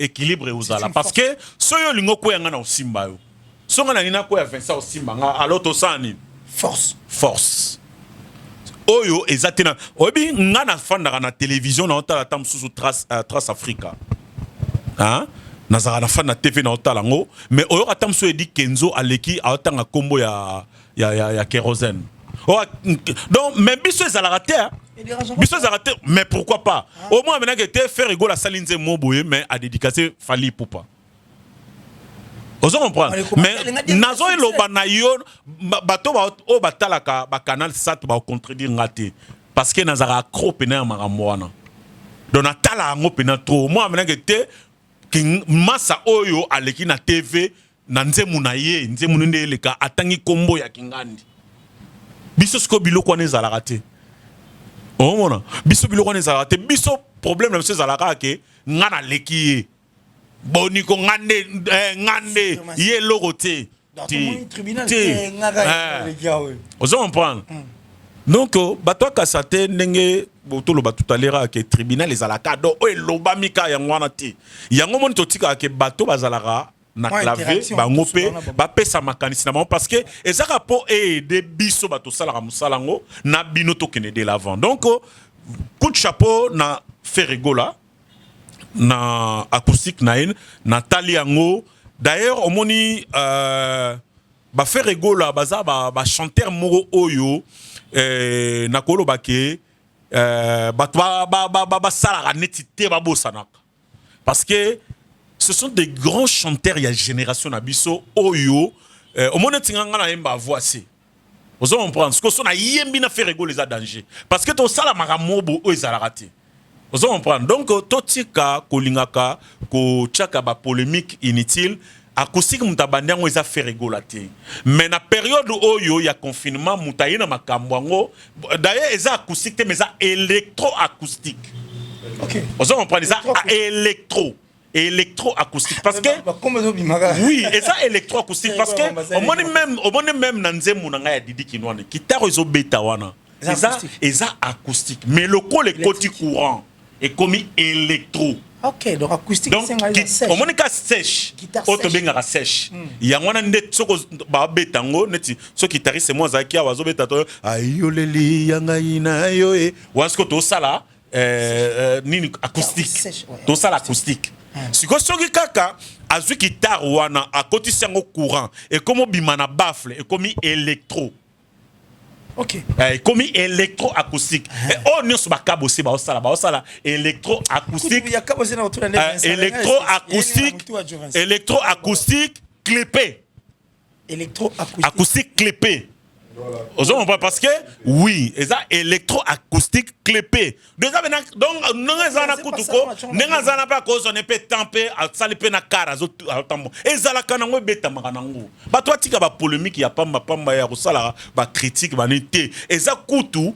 équilibre ozala parce que so yo lingo ko yanga na osimba yo so ngana nina ko ya Vincent osimba nga alors to sani force oyo ezatena obi ngana fandaka na télévision na otala tam susu Trace Africa hein nazara na fanda TV na otala ngo mais oyo atam so edi Kenzo aleki aotanga kombo ya kérosène donc même biso ezalaka te mais pourquoi pas au moins maintenant que te faire rigoler salinze moboye mais a dédicacer Fally Ipupa. Vous comprenez? Mais nazo eloba na yo bato o batalaka ba canal sat ba contredire ngate parce que nazara accro pena makambo wana. Donc natala ngo pena trop. Moi maintenant que te massa oyo aleki na TV na nzemu na ye nzemu nde leka atangi kombo ya kingandi. Biso sko biloko na ezalaka te. Oh mona biso biloko na ezalaka te. Biso problème na biso ezalaka ke ngana leki boniko ngande ye logote ozo comprendre donc bato kasate ndenge botolo tout à l'heure que tribunal ezalaka do o eloba mika ya ngwana te yango moni totika ke bato bazalaka na clavier bango pe ba pesa makanisi na bango parce que ezaka po aider biso bato salaka musalango na bino to kene de l'avant donc coup de chapeau na Ferregola na acoustique naine Nathalie yango d'ailleurs omoni ba Ferregola baza ba chanteur moko oyo na kolo bake ba sala neti te ba bosanaka parce que ce sont des grands chanteurs ya génération na biso oyo omoni tinganga na yemba voici vous comprenez ce que son na yembi na Ferregola les a danger parce que to sala maramobo o ezalaka te. Vous comprenez? Donc, totika kolingaka ko tchaka ba polémique inutile acoustique mutabandia ngo eza Ferregola te. Mais na période oyo ya confinement mutayina makambo ngo d'ailleurs eza acoustique mais eza électro acoustique. OK. Vous comprenez ça électro. électroacoustique parce que oui et ça électroacoustique parce que au moins même nanzemu na ngai Didi Kinwane guitare ezo beta wana eza acoustique mais le col est côté courant et comme électro. Ok, donc acoustique c'est au moins ka sèche auto benga sèche ya ngwana ndet soko ba betango neti so guitariste moi zaki awazo beta to ayoleli yanga ina yo e wasko to sala nini acoustique to sala acoustique siko soki kaka azwi guitare wana akotisi yango courant et comme bimana baffle et comme électro. Ok. Comme électroacoustique. Et on ne se bat pas aussi, bah ça électroacoustique. Électroacoustique clépé. Électroacoustique clépé. Parce que oui, et ça électroacoustique clépé. Déjà donc non ezana kutuko, n'engazana pas cause on peut tamper à saliper na cara tambo. Ezala kana ngo beta makanango. Ba toi tika ba polémique ya pamba ya kosala ba critique ba nité. Eza kutu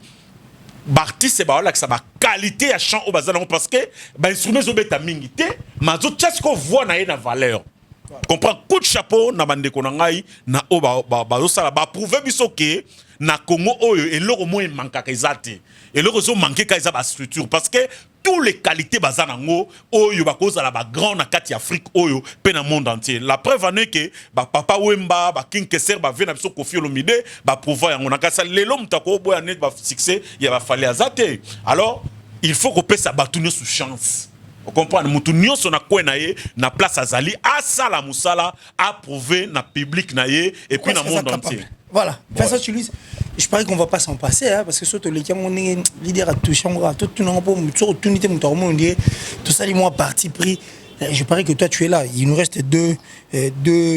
ba artiste ba wala que ça ba qualité ya chant au bazana parce que ba instrument zo beta mingité, mazo tchasko voix na na valeur. Comprends coup de chapeau na bande ko na ngai na o ba sala ba prouver biso ke na Congo oyo et loko mo manka ka ezate et loko zo manquer ka eza ba structure parce que tous les qualités bazanango oyo ba koza la ba grand na kati Afrique oyo pe na monde entier la preuve en est que ba Papa Wemba ba King Kesser ba vena biso Koffi Olomide ba prouver yango na kasa lelo mutako boya net ba succès ya ba fallait azate alors il faut qu'on passe sa batuno sous chance. Vous comprenez? Mutu nyonso na kwe na ye na place azali asala musala approuver na public na ye et puis na monde entier. Voilà. Ça tu lis. Je parie qu'on va pas s'en passer hein, parce que surtout les gens on est leader à toucher on va tout non pas tout unité mutu on dit tout ça les mois parti pris. Je parie que toi tu es là. Il nous reste deux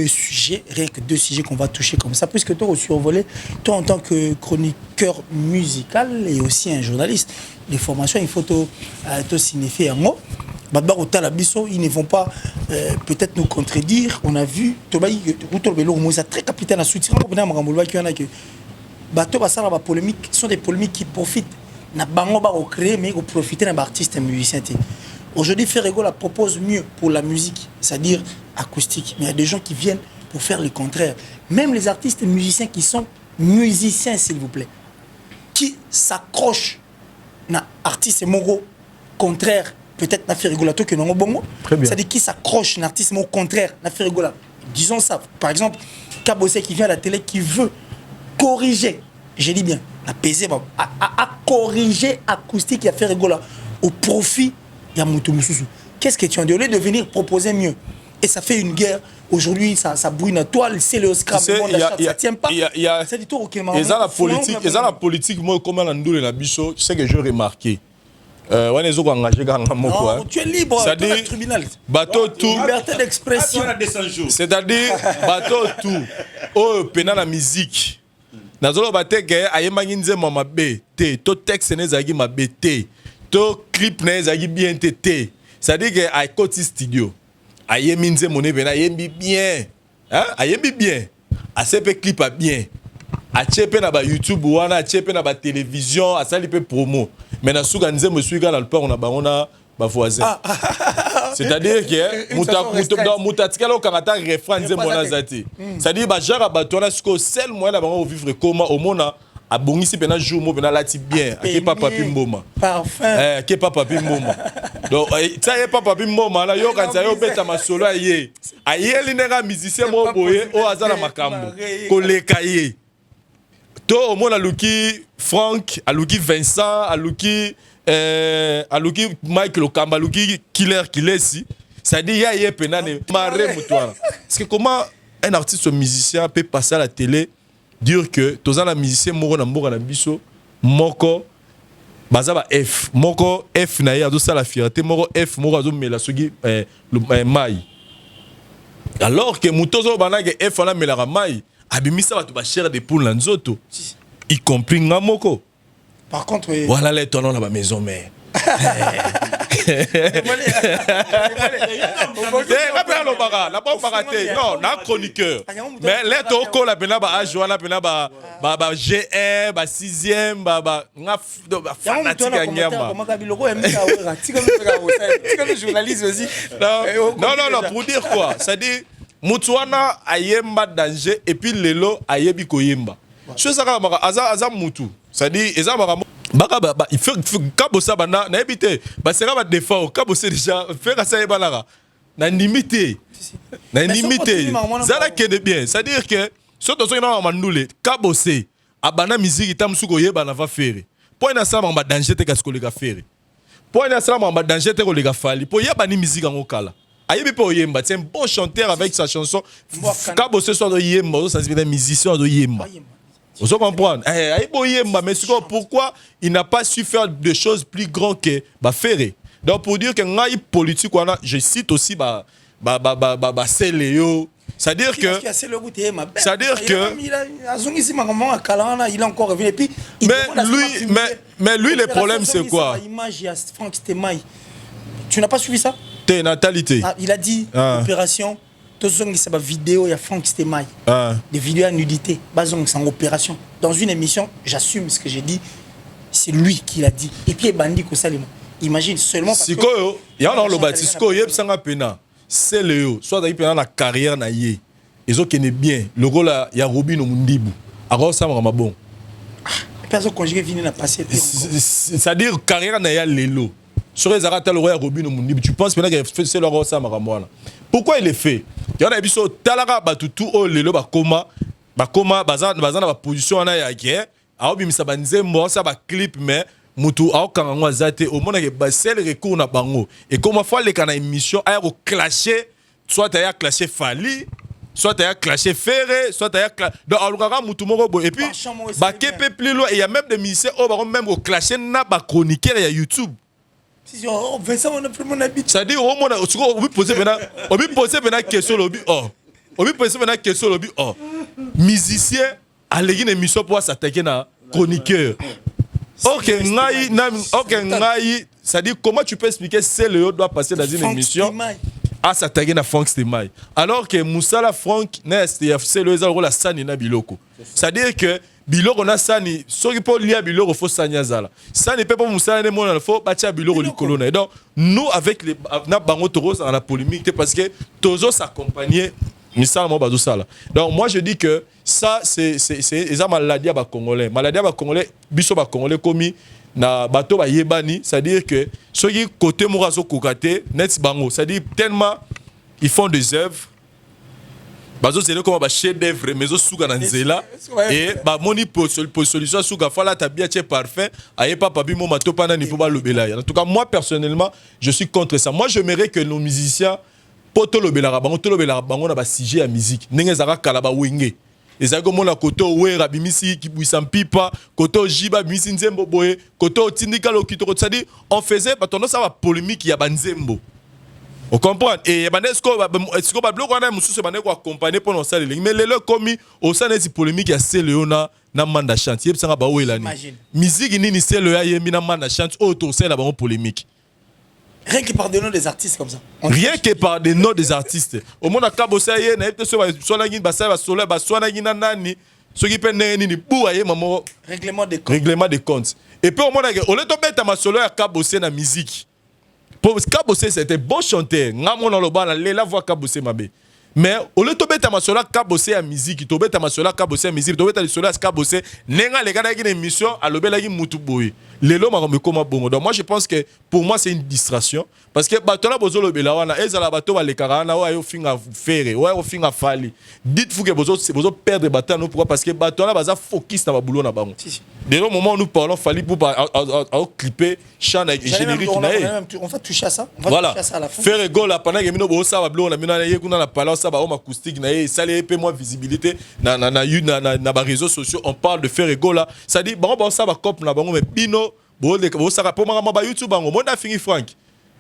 sujets, rien que deux sujets qu'on va toucher comme ça, puisque toi aussi survolé, toi en tant que chroniqueur musical et aussi un journaliste, les formations il faut te signifier un mot. Ils ne vont pas peut-être nous contredire. On a vu très capitaine à soutien. Polémiques sont des polémiques qui profitent. Na bango ba créer mais au profiter d'un artiste un musicien. Aujourd'hui, Ferrego la propose mieux pour la musique, c'est-à-dire acoustique. Mais il y a des gens qui viennent pour faire le contraire. Même les artistes et musiciens qui sont musiciens, s'il vous plaît, qui s'accrochent à artiste mogo contraire, peut-être na Ferrego la que non bongo. C'est-à-dire qui s'accroche à artiste au contraire na Ferrego la. Disons ça. Par exemple, Kabosé qui vient à la télé qui veut corriger, je dis bien, apaiser, à corriger acoustique et à Ferrego la au profit. Qu'est-ce que tu as dit? Au lieu de venir proposer mieux. Et ça fait une guerre. Aujourd'hui, ça brûle la toile, c'est le scrap, ça ne tient pas. C'est du tout au Kéma. Et ça, la politique, moi, comme on a dit la bicho, c'est que j'ai remarqué. Non, tu es libre, tu es tribunal. Bateau tout. Liberté d'expression. C'est-à-dire, bateau tout. Oh, pendant la musique. Nazolo bateke, ayemanginze mama B, T, to texte nezagi ma B, T. To clip na ezaki bien tété. C'est-à-dire que à côté studio, ayembi moné bena ayembi bien. Hein? Ayembi bien. A CP clip a bien. A chepe na ba YouTube wana, a chepe na ba télévision, a sali pe promo. Mais na souga nze monsieur ga na le peur on a ba ba voisin. C'est-à-dire que mutatikalo kangata refrain nze mona zati. C'est-à-dire ba jara ba tona siko seul moyen na ba vivre comment au mona a bongisi pena jour mo pena lati bien a ke papa pi mboma parfum ke papa pi mboma donc ça y est papa pi mboma na yo kanza yo beta masolo aye linera musicien mo boye o azala makambo koleka ye to o mona luki Frank aluki Vincent aluki Mike Lokamba aluki Killer Kilesi ça dit ya ye pena ne marre mutwala parce que comment un artiste ou musicien peut passer à la télé dire que tous les musiciens moko na mboka na biso moko bazaba F moko F na ya do ça la fierté moko F moko azo mela soki mai alors que mutozo bana que F na mela mai abimisa batu ba cher de poule na nzoto y compris nga moko par contre voilà les tonons na ba maison mère Non, na chroniqueur. Mais là to ko la pena ba ajoana pena ba GR ba 6e ba nga fanatique nyama. Non, pour dire quoi? Ça dit Mutuana ayemba danger et puis lelo ayebi koyemba. Je ça ka aza mutu. Ça dit eza mara il faut kabosa bana na ebité ba sera ba défaut kabosa déjà faire ça ebalara na limité ça que de bien c'est à dire que surtout so ina mandule kabosé abana musique tamsuko yeba na va faire pour na ça ba danger te kasko le ga faire pour na ça ba danger te ko le ga fali pour yeba ni musique en okala ayebi po yemba c'est un bon chanteur avec sa chanson kabosé soit de yemba ça c'est un musicien de yemba. Vous comprenez? Mais pourquoi il n'a pas su faire des choses plus grandes que Ferré? Donc pour dire que ngai politique, je cite aussi Céléo. C'est-à-dire que il a encore revenu et puis mais lui le problème c'est quoi? Tu n'as pas suivi ça? Natalité. Il a dit opération. C'est une vidéo, il y a Franck Stemai. Des vidéos à nudité. C'est en opération. Dans une émission, j'assume ce que j'ai dit. C'est lui qui l'a dit. Et puis, il bandit que ça, imagine seulement. Si il y a un bâtisse, il y a un pena. C'est le soit il y a la carrière na yé. Ils ont connaît bien. Le rôle il y a Robin au Mundibu. Alors ça m'a bon. Personne conjugué vient à passer. C'est-à-dire carrière na ya lelo. Sur les arrêts le roi Robin au Mundibu. Tu penses maintenant que c'est le roi ça m'a moi. Pourquoi il est fait? Il y a des biso talara batutu o lelo bakoma bazana ba position na ya guerre a obimisa banzembo ça ba clip mais mutu a okanga zate au monde que ba sel recours na bango et comment fois les kana émission a clasher soit a clasher Fali soit a clasher Ferré soit a donc alukaka mutu moko et puis ba kepe plus loin et il y a même des musiciens au même au clasher na ba chroniqueur ya YouTube. C'est-à-dire au moins on poser maintenant question lobby musicien à l'église émission pour s'attaquer na chroniqueur. OK c'est-à-dire comment tu peux expliquer c'est le doit passer dans une émission à s'attaquer na Franck Stemai alors que Moussala Franck c'est le rôle la sani na biloko. C'est-à-dire que biloko na sani soki po lia biloko fo sanya zala sani pe po musala ne mona fo batia biloko likolo na donc nous avec les na bango toros dans la polémique parce que tozo s'accompagner misala mo bazo sala donc moi je dis que ça c'est eza maladie ba congolais biso ba congolais komi na bato ba yebani c'est-à-dire que soki côté morazo kokate net bango c'est-à-dire tellement ils font des œuvres bazo c'est comme ba chef d'œuvre mais zo suka na nzela et ba moni solution suka fala tabia tche parfait aye papa bimo matopa na ni po ba lobela. En tout cas moi personnellement je suis contre ça. Moi j'aimerais que nos musiciens poto lobela bango na ba sujet à musique ndenge zaka kala ba wenge ezako mona koto wera bimisi ki buisa mpipa koto jiba bimisi nzembo boye koto tindika lokito ça dit on faisait ba tendance à la polémique ya banzembo. On comprend et est-ce que ba bloc wana mususu bane ko accompagner pendant ça mais le commis au sein des polémiques ya Céléona na manda chante yeb sanga ba welani musique nini Céléona yemi na manda chante autour c'est la ba polémique rien que par des noms des artistes comme ça rien que par des noms des artistes au monde akabosa ye na ete so na ngin ba sa ba sola ba so na ngina nani so ki pe nini bu aye mamo règlement de comptes et puis au monde au le to beta ma solo ya kabosa na musique. Pour Kabosé c'était bon chanteur ngamo na loba na la voix Kabosé mabe mais au lieu de beta masola Kabosé à musique to beta masola Kabosé à musique to beta sola Kabosé nenga les gars qui une émission à lobela ki mutu boy lelo ma me koma bongo. Donc moi je pense que pour moi c'est une distraction parce que batola bozo lobela wana ezala bato ba le karana wa yo finga ferre wa yo finga fali dites-vous que bozo perdre bataille pourquoi parce que batola baza focus na ba boulot na bango. Dès le moment où nous parlons fali pour clipper chant générique on va toucher à ça toucher à ça à la fin faire goal pendant que mino bo ça ba blo na mino na yekuna na pala ça ba home acoustique na e ça les peu moins visibilité na ba réseaux sociaux on parle de faire goal là ça dit bon ça ba cop na bango mais bino bo ça pour ma ba YouTube bango mon a fini Frank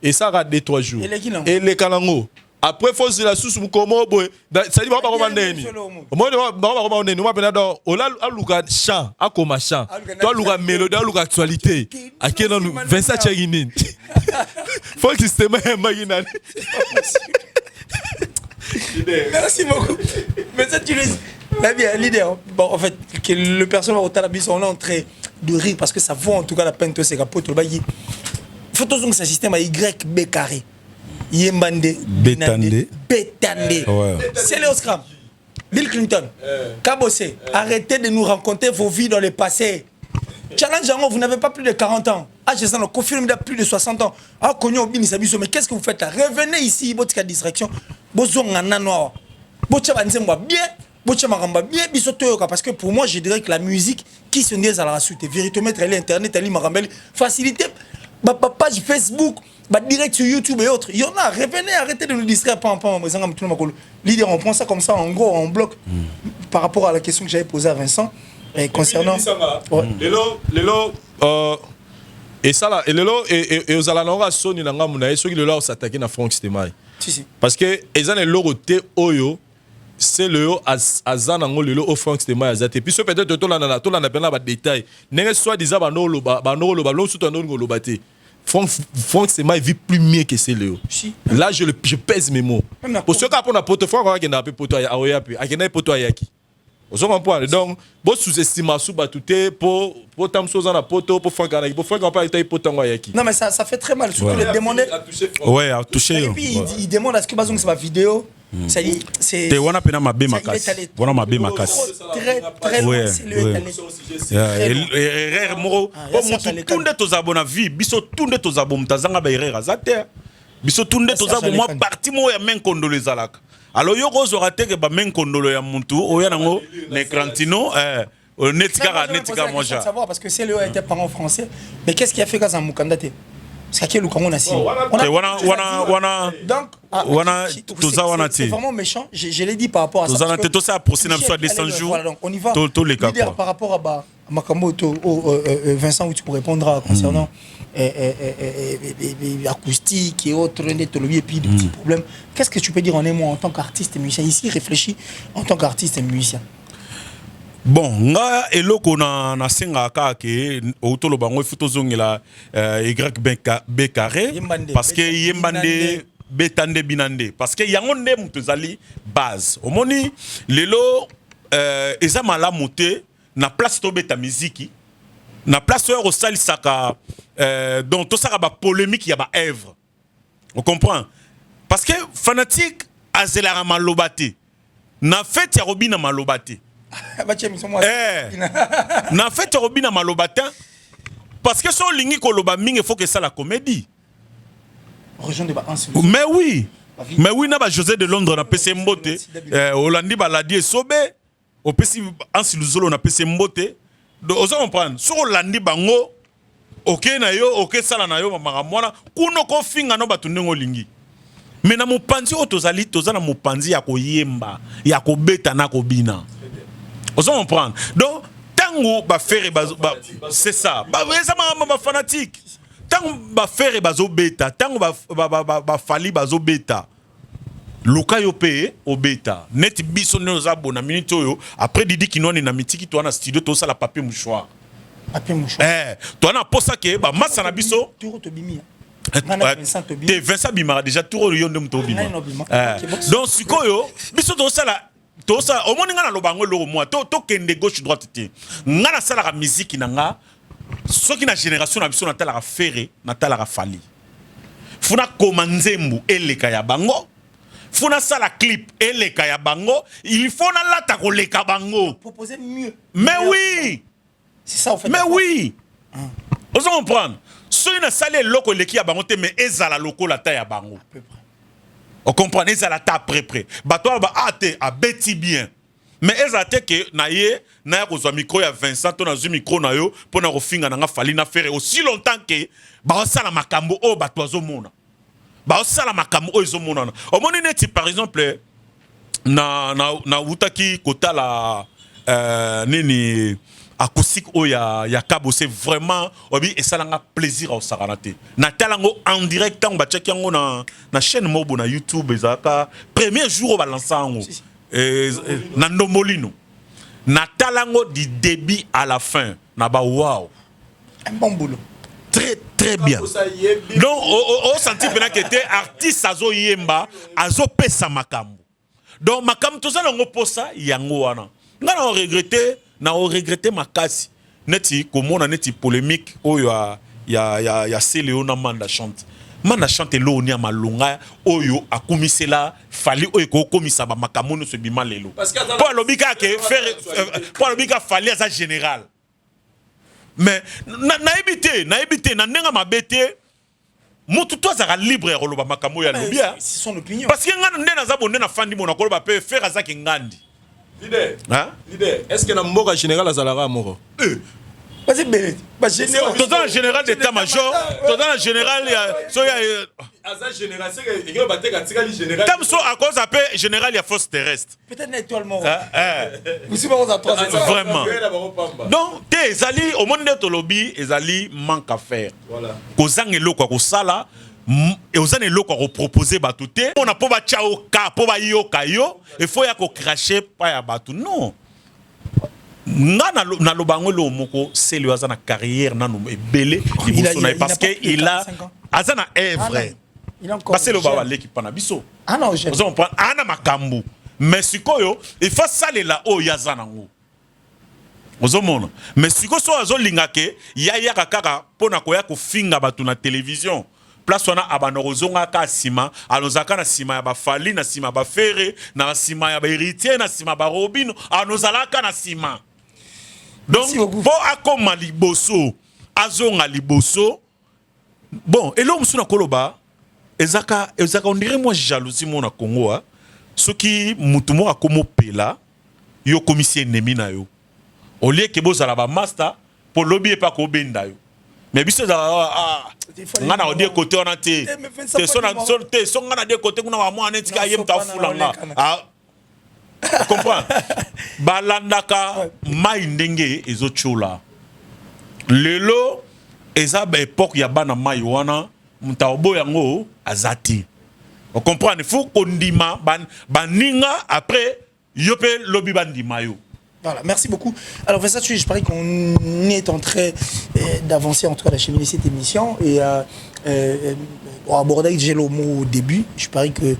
et ça rate 2-3 jours et les kanango après faut la sous comment boy ça dit ba ba ndeni moi ba ndeni moi pendant ola aluka chant akoma chant toi aluka mélodie aluka actualité akena Vincent Cheginin Faut que système est maginal. Merci beaucoup. Mais ça, tu le dis. Là, bien, leader. Bon, en fait, que le personnel au Talabis, on est en train de rire parce que ça vaut en tout cas la peine de se capoter. Il faut que ce système à YB carré. Yembande. Bétandé. Bétandé. C'est le Scrum. Bill Clinton. Kabose. Arrêtez de nous raconter vos vies dans le passé. Challenge, vous n'avez pas plus de 40 ans. Ah, je sais, on confirme de plus de 60 ans. Ah, mais qu'est-ce que vous faites là? Revenez ici, votre distraction. Parce que pour moi, je dirais que la musique qui se niaise à la suite, véritablement, l'internet, facilité, page Facebook, direct sur YouTube et autres. Il y en a, revenez, arrêtez de nous distraire. L'idée, on prend ça comme ça, en gros, en bloc, par rapport à la question que j'avais posée à Vincent. Et concernant. Et ça là, et aux alanora Sony Nanga Mounaï, ceux qui le leur s'attaquer à Franck Stemai. Parce que ils ont le côté Oyo, c'est le Azanango le au Franck Stemai Azate. Puis ce peut-être tout la peine à détail. N'est soit disant banolo l'eau sous ton nom lobate. Franck Stemai vit plus mieux que c'est Léo. Là je pèse mes mots. Pour ceux qui ont un porte Franck qui n'a pas poto à Oyapi, à qui n'a pas poto à Yaki. Vous comprenez? Donc, vous sous-estimez sous batouté pour tam chose en poto pour faire gagner pour faire gagner pas poto yaki. Non mais ça fait très mal surtout les demander. Ouais, à toucher. Et puis il demande à ce que bazong c'est ma vidéo. Ça y est, c'est te wana pena mabe makasi. Wana mabe makasi. Très loin, c'est le erreur moro. Mutu tunde tozabona vie, biso tunde tozabom tazanga ba erreur azate. Biso tunde tozabom moi parti mo ya men kondolo ezalaka. Alors yo ko zorate ke ba men kondolo ya muntu oya nango ne krantino netika moi savoir parce que c'est le était parent français mais qu'est-ce qui a fait quand ça mukandate parce que le Congo na si donc c'est vraiment méchant je l'ai dit par rapport à ça tozana te ça procès na soit de 100 jours on y va tout les cas par rapport à Makambo Vincent où tu peux répondre concernant acoustique et autres et puis des petits problèmes. Qu'est-ce que tu peux dire en un mot en tant qu'artiste et musicien ici réfléchis en tant qu'artiste et musicien? Bon, nga eloko na senga ka ke autolo bango futo zongela YB carré parce que yembande betande binande parce que yango nde mutozali base. Omoni lelo eza malamu te na place to beta musique na place au sali saka donc tout ça ba polémique ya ba œuvre. On comprend parce que fanatique azela malobate na fête ya robina malobate na fête ya robina malobate parce que so lingi ko loba mingi faut que ça la comédie mais oui na ba José de Londres na PC Mbote Holandi baladi sobe au PC Ansiluzolo na PC Mbote. Vous comprenez? Sur Holandi bango ok na yo ok sala na yo mama mwana kuno ko finga no batu ndenge lingi mais na mopanzi o tozali tozana mopanzi ya koyemba ya kobeta na kobina. Vous comprenez? Donc tango ba faire c'est ça ba fanatique tango ba faire bazo beta tango ba fali bazo beta luka yo pe o beta net biso ne ozabo na minute oyo après Didi Kinoni na mitiki to na studio to sala papier mouchoir to na posa ke ba massa na biso tour to bimi te Vincent Bimara déjà tour yo ndem to bima donc sikoyo biso to sala o moninga na lobango lo moi to kende gauche droite te nga na sala la musique na nga soki na génération na biso na tala ferré na tala fali funa komanzembu eleka ya bango funa sala clip eleka ya bango il faut na lata ko leka bango proposer mieux mais oui c'est ça en fait mais oui vous comprenez soki na sala loko eleki ya bango te mais ezala loko la ta ya bango on comprend ezala ta près bato ba ate a beti bien mais ezala te ke na ye na ya kozwa micro ya Vincent to na zu micro na yo pona ko finga na nga fali na faire aussi longtemps que ba sala makambo o bato azomona ba sala makambo o ezomona omoni neti par exemple na utaki kotala nini acoustique o ya Kabo c'est vraiment obi et ça langa plaisir au saranate na talango en direct tant ba check yango na chaîne mobo na YouTube ezaka premier jour ba lançango na Ndomolino na talango du début à la fin na ba wow un bon boulot très bien. Donc au senti pena que était artiste azo yemba azo pesa makambo. Donc makambo tout ça ngo posa yango wana. Ngana on regretté makasi. Neti komona neti polémique oyo ya Céléo na manda chante. Manda chante lo ni malunga oyo akumisela fali oyo ko komisa ba makambo no se bima lelo. Pour lobika ke faire pour lobika fali à sa général. Mais naibité na ndenga mabete mutu to azaka libre roloba makambo ya lobia. C'est son opinion. Parce que ngana ndena za bonde na fandi mona koloba pe faire azaki ngandi. Leader. Hein? Leader. Est-ce que na mboka général azalara moko? Vas-y, Béné. Tout dans le général d'état-major, tout dans le général, comme ça, à cause appelé général, il y a force terrestre. Peut-être une étoile mort. Vous savez, on a 3 vraiment. Donc, tes alliés, au monde de lobby, les alliés manquent à faire. Voilà. Kozang et l'eau, quoi, sala, et aux années l'eau, quoi, proposer batouté. On a pas batchao, pas bayo, kayo, il faut y a qu'on crache, pas ya batou. Non. Na lobango moko c'est lui azana carrière nanu ebele parce que il a azana vrai parce que le baba l'équipe na biso ah non je on prend ana makambu mais sikoyo il faut saler la o yazana ngo ozomona mais siko so azolinga ke ya kaka pona koya ko finga batu na télévision place wana abanorozonga ka sima alozaka na sima ya ba fali na sima ba ferre na sima ya ba héritier na sima ba robino anozalaka na sima. Donc, pour akoma liboso, azonga liboso, bon, et là, on na koloba, ezaka, on dirait moi jalousie mon na Congo, ce qui mutumo akomo pela, yo commissaire ennemi na yo. Au lieu que boza la ba master, pour lobby pas ko benda yo. Mais biso za ngana o de côté on a te son ngana de côté kuna wa mo anetika yem ta fulanga. Tu comprends? Balandaka mai ndenge ezochola. Lelo eza ba époque ya bana mai wana mutaobo yango azati. On comprend? Il faut qu'on dima baninga après yope lobby bandima yo. Voilà, merci beaucoup. Alors, Versace, je parie qu'on est en train d'avancer en tout cas d'acheminer cette émission et pour aborder j'ai le mot au début. Je parie que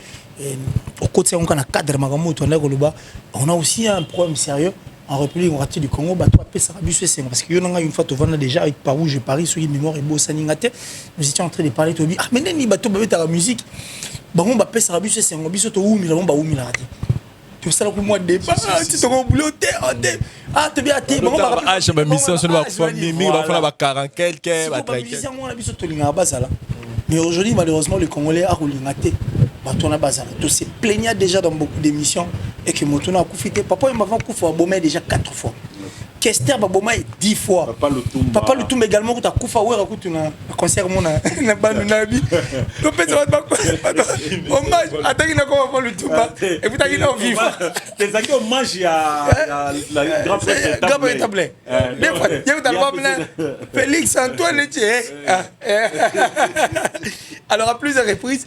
au côté on a cadre on a aussi un problème sérieux en République démocratique du Congo parce que une fois on a déjà avec par où je parie sur une mémoire et beau saningate nous étions en train de parler de ah mais ni bateau la musique bah on va passer à bus c'est un bus to où nous ba où nous raté tu sais là pour moi débat tu te rends boulot ah tu bien t'es bon ah je me mission sur la famille va faire la 40 quelques mais aujourd'hui malheureusement le Congolais a roulé maté Batona Bazala. Donc c'est plaignant déjà dans beaucoup d'émissions et que Motona a koufité. Papa il m'a fait koufou à Bomé déjà 4 fois. Kester Baboma 10 fois. Papa le Toumba également tu as koufou à Ouera tu na concert mon na banu nabi. Donc peut être hommage attends il a comment le Toumba et puis tu as dit en vivant. Les amis hommage à la grand prêtre tablé. Des fois il y a eu Félix Antoine Etier. Alors à plusieurs reprises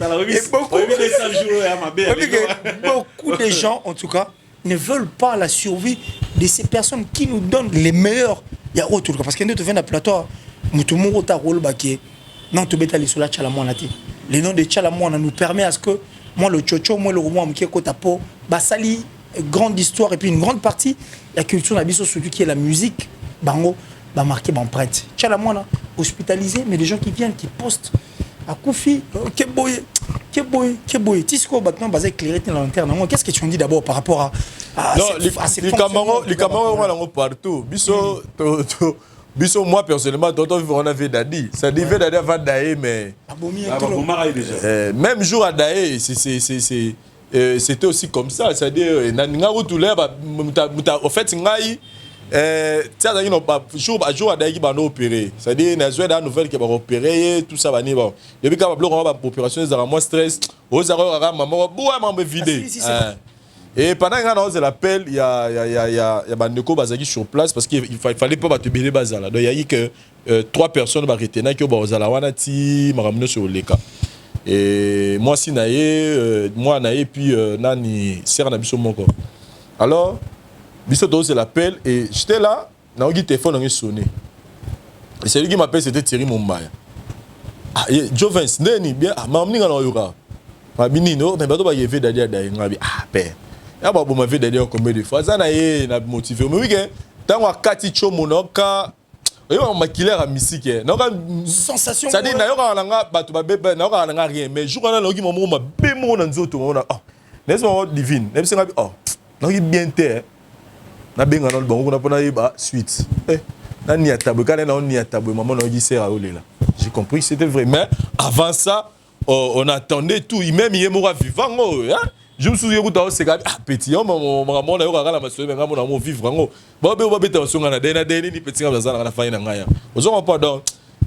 beaucoup de gens en tout cas ne veulent pas la survie de ces personnes qui nous donnent les meilleurs. Il y a autre parce que nous devons un plateau mutumo ta rôle baké non to beta lisola chalamwanati. Le nom de Chalamwana nous permet à ce que moi le chocho moi le roman qui est tapo basali grande histoire et puis une grande partie la culture nabiso surtout qui est la musique bango va marquer l'empreinte. Chalamwana hospitalisé mais les gens qui viennent qui postent à Koufi, Keboy, Tisco, maintenant, basé éclairé dans l'interne. Qu'est-ce que tu en dis d'abord par rapport à ces les Cameroun, on a partout. Biso, moi personnellement, on avait Dadi. Ça dit Dadi avant Daé, mais. Même jour à Daé, c'était aussi comme ça. C'est-à-dire, en fait, jour à Daïki va opérer. C'est-à-dire, il y a des nouvelles qui vont opérer, tout ça va venir. Depuis qu'on va opération, il y a moins stress. Aux erreurs, maman, va vider. Et pendant qu'on l'appel, il y a Bandeko Bazaki sur place parce qu'il fallait pas te béler Bazala. Donc il y a eu que 3 personnes qui retenaient qui ont Bazalawanati, Maramino sur le cas. Et moi, si naïe, moi naïe, puis Nani, Serre Nabiso Moko. Alors, Biso dose l'appel et j'étais là, j'ai eu le téléphone, on a sonné. Et celui qui m'appelle, c'était Thierry Mombaya. ah Jovens neni bien ah mamni ngana yoka mabini no mais bato ba yeve dadia dai ngabi ah père ya ba boma ve dadia combien de fois ça na ye na motivé mais weekend tango akati chomo noka oyo makilera a musique noka sensation ça dit na yoka nanga bato ba bebe na yoka nanga rien mais jour na loki momo ma bemo na nzoto mona ah n'est-ce divine n'est-ce ngabi oh noki bien te na benga na bango na pona yeba suite na ni atabwe kana na ni atabwe maman na yoki sera olela j'ai compris c'était vrai mais avant ça on attendait tout même yemora vivant hein. Je me souviens que c'est ah petit on maman na yo kala maso benga mona mo vivre ngo ba be ba beta songa na dena ni petit ngaba zana na faina ngaya ozo pas donc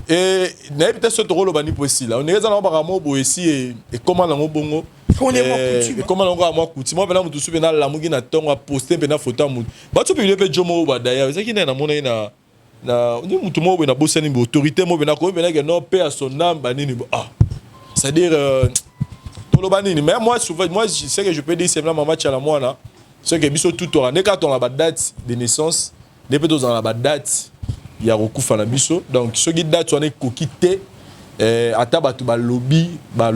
et na peut-être ce rôle bani possible on est dans ba mo bo ici et comment na bongo et comment on va moi coutume moi bena mutu subena la mugi na tonga poster bena photo mu ba tu peux le jomo ba d'ailleurs c'est qui na mona na mutu mo bena bosani bo autorité mo bena ko bena que non paix à son âme banini ah c'est-à-dire mais moi souvent moi je sais que je peux dire c'est vraiment maman Tchalamwana c'est que biso tout aura ne quand on a la date de naissance ne peut dans la date il y a recouf na biso donc ce qui date on est kokité ata batu ba lobby ba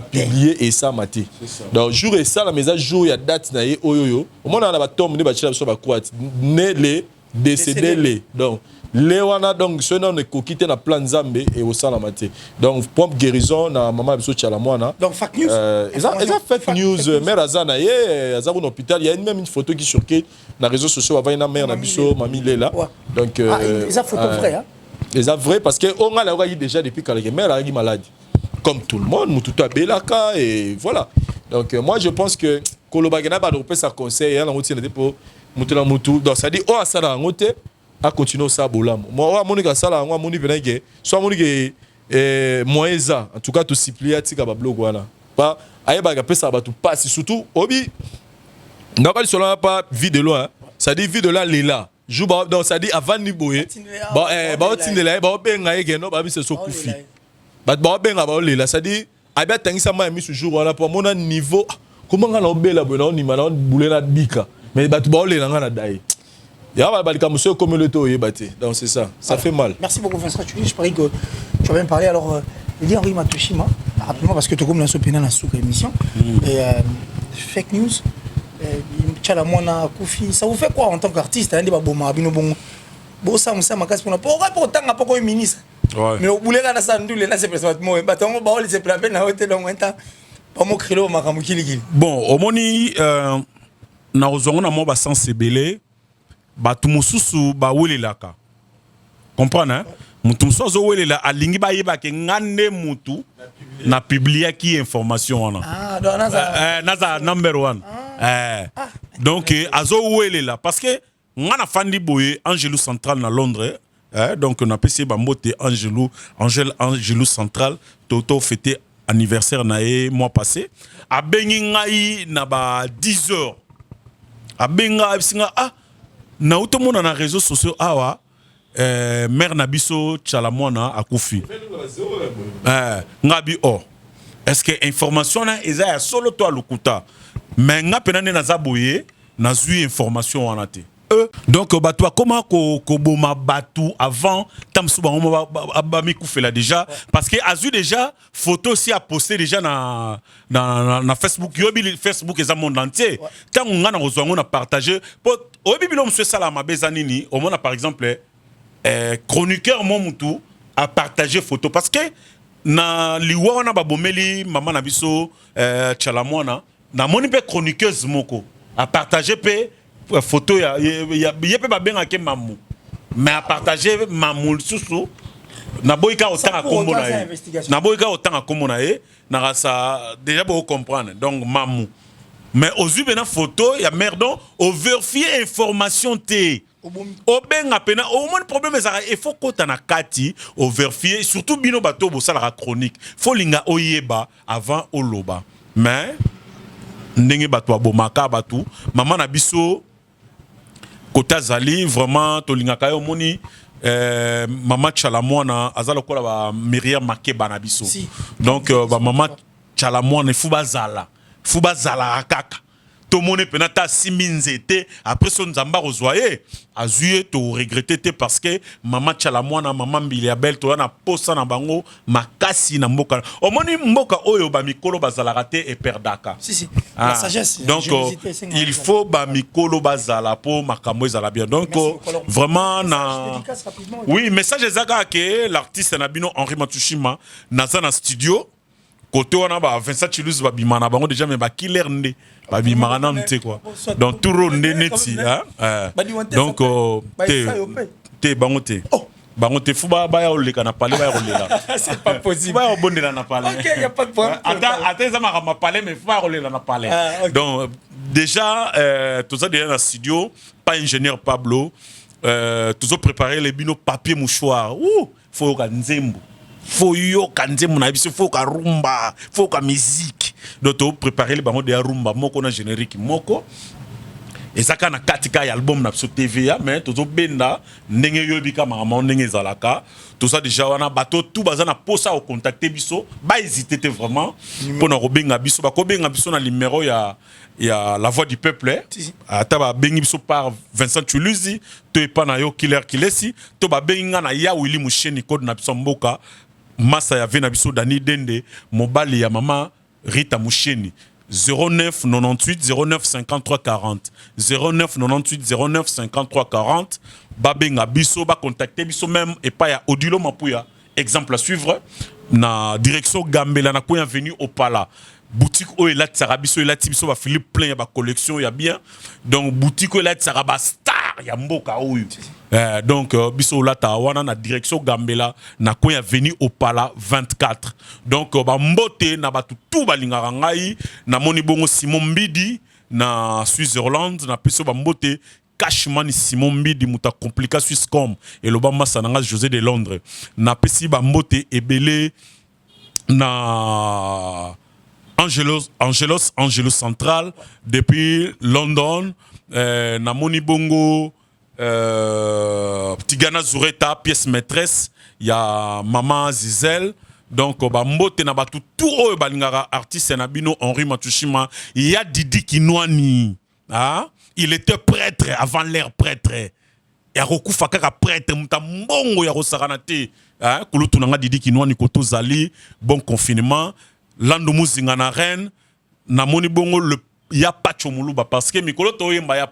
publier et ça maté donc jour et ça la message jour il y a date na ye oyoyo au moment on a ba tombe ne ba tchila biso ba croate né les décédé les donc les wana donc ce nom est coquité na plan Nzambe et au sang la maté donc pompe guérison na maman biso Tchalamwana donc fake news ils ont fake news mère azana ye azabu dans l'hôpital il y a même une photo qui circule na réseaux sociaux avec na mère na biso mami Lela donc ils ont photo vrai hein ils ont vrai parce que on a la déjà depuis quand la mère a eu malade comme tout le monde mututu abelaka et voilà donc moi je pense que kolobagena ba repère sa conseil hein na routine pour mutuna mutu donc ça dit oh ça la ngote à continuer ça bolam moi monika sala ngwa moni venage soit monike moeza en tout cas tout supplier tika ba blog wana pas ayeba ka pesa ba tout passe surtout obi ndaka sur là pas vie de loin ça dit vie de là Lela joue donc ça dit avant ni boye ba tindela ba benga yeke no ba bi se so kufi ba benga ba Lela ça dit abia tangisa ma mi ce jour wana pour mon niveau comment ngala obela bona ni mana boule na bika mais ba ba Lela ngana dai. Donc c'est ça, ça fait mal. Merci beaucoup Vincent, je parie que tu vas bien parler. Alors, je dis Henri Matoshima, rapidement parce que tu as comme la émission. Et fake news, Tchalamwana, Koufi, ça vous fait quoi en tant qu'artiste? Ça ministre. Mais au bout de la salle, c'est précisément. Bon, au moni, na ozonga mo ba sensibilé. Batu mususu ba welelaka comprendre hein mutu mususu welela alingi ba yeba ke ngande mutu na publier ki information wana naza number 1 donc azo welela parce que ngana fandi boye Angelou Central na Londres donc on a pessé ba mbote Angelou Central toto fêté anniversaire na e mois passé a bengi ngai na ba 10 heures a benga singa na utomona na réseaux sociaux awa mère nabiso Tchalamwana akufi ngabi est-ce que information na eza ya solo to alukuta mais nga penane na zaboye na zui information wana te donc bato comment ko boma batu avant tamsu ba mi kufela déjà parce que azu déjà photo aussi a posté déjà na Facebook yobi Facebook eza monde entier tant nga na kozwango na partager obi bilo monsieur sala mabeza nini au monde par exemple chroniqueur momutu a partagé photo parce que na liwa wana ba bomeli maman na biso Tchalamwana na moni pe chroniqueuse moko a partagé pe photo ya pe ba benga ke mamu mais à partager mamu susu na boyka autant à komona na boyka autant à komona na ça déjà pour comprendre donc mamu mais aux yeux bena photo ya merdon au vérifier information té au benga pena au moins problème ça il faut kota na kati au vérifier surtout bino bato bo sala chronique faut linga oyeba avant oloba mais ndenge bato bomaka batu maman na biso Kota Zali, vraiment, tolingaka yo moni, maman Tchalamwana, azala kola ba Myriam Makeba na biso. Donc, maman Tchalamwana, fuba zala akaka. tomone penata siminzete après son nzamba rozoyer azuye to regretter parce que maman tchala mwana maman Biliabel to na posa na bango makasi na mboka omoni mboka oyo ba mikolo bazala raté et perdaka si la sagesse donc il faut ba mikolo bazala po makambo ezala bien donc vraiment na oui message ezaka que l'artiste na bino Henri Matushima naza na studio côté on a ba Vincent Chilus ba bimana bango déjà mais ba killer ndé ba bimana nan te quoi donc tout ronde neti hein donc te bango te bango te fuba ba ya oleka na parler ba ya rolela c'est pas possible ba ya bondela na parler OK y a pas de problème attends ça m'a parler mais fuba rolela na parler donc déjà tout ça déjà dans studio pas ingénieur Pablo toujours préparer les bino papier mouchoir faut ka nzembo faut yo kanzembo na biso faut ka rumba faut ka musique donc to préparer les bango de rumba moko na générique moko ezaka na katika ya album na biso TVA mais tozo benda ndenge yo bika mama ndenge zalaka tout ça déjà wana bato tout bazana posa au contacter biso ba hésiter vraiment pour na robenga biso ba ko benga biso na numéro ya la voix du peuple ata ba bengi biso par Vincent Chuluzi to epa na yo Killer Kilesi to ba benga na ya Willy Musheni code na biso mboka massa ya vena biso Dani Dende mobali ya mama Rita Musheni 09 98 09 53 40 09 98 09 53 40 babenga biso ba contacter biso même et pas ya Odilo Mapuya exemple à suivre na direction Gambela na ko venu au Pala boutique o elat sarabiso elat biso ba Philippe plein ya ba collection ya bien donc boutique o elat saraba star ya mboka oyo donc biso lata wana na direction Gambela na ko ya venu au Pala 24 donc ba mbote na batu tout balingaka ngai na moni bongo Simon Mbidi na Switzerland na biso ba mbote Cashman Simon Mbidi muta complica Swisscom et le bamba sananga José de Londres na pesi ba mbote ebele na Angelos Central depuis London na moni bongo Tigana Zureta pièce maîtresse ya Maman Zizel donc ba mbote na batu tout oyo balingara artiste na bino Henri Matushima ya Didi Kinwani il était prêtre avant l'ère prêtre ya rokufa kaka prêtre muta mbongo ya rosarana te kulutu nanga Didi Kinwani koto zali bon confinement Lando Muzinga na reine na moni bongo le ya Pacho Muluba parce que mikolo to yemba ya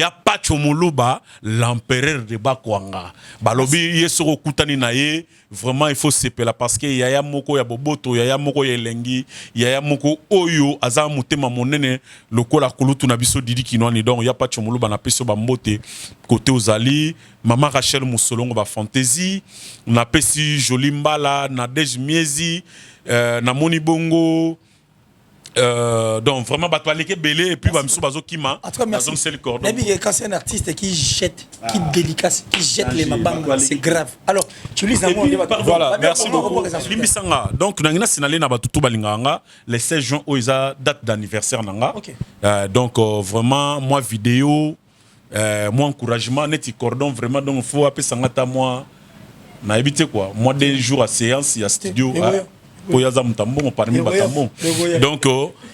Pacho Muluba l'empereur de Bakwanga balobi yesoko kutani na ye vraiment il faut sepela parce que yaya moko ya boboto yaya moko ya elengi yaya moko oyo aza mutema monene lokola kulutu na biso Didi Kinwani donc ya Pacho Muluba na peso ba mbote côté ozali Mama Rachel Musolongo ba fantasy na pesi Jolie Mbala na Dej Miezi na moni bongo donc vraiment bato aleke belé et puis bamiso bazo kima donc c'est le cordon quand c'est un artiste qui jette qui délicace qui jette les mabangs c'est grave alors tu lis voilà merci beaucoup limbisanga donc nangina sinale na bato tout balinganga le 16 juin oiza date d'anniversaire nanga donc vraiment moi vidéo moi encouragement neti cordon vraiment donc faut appeler sangata moi na éviter quoi moi des jours à séance il y a studio donc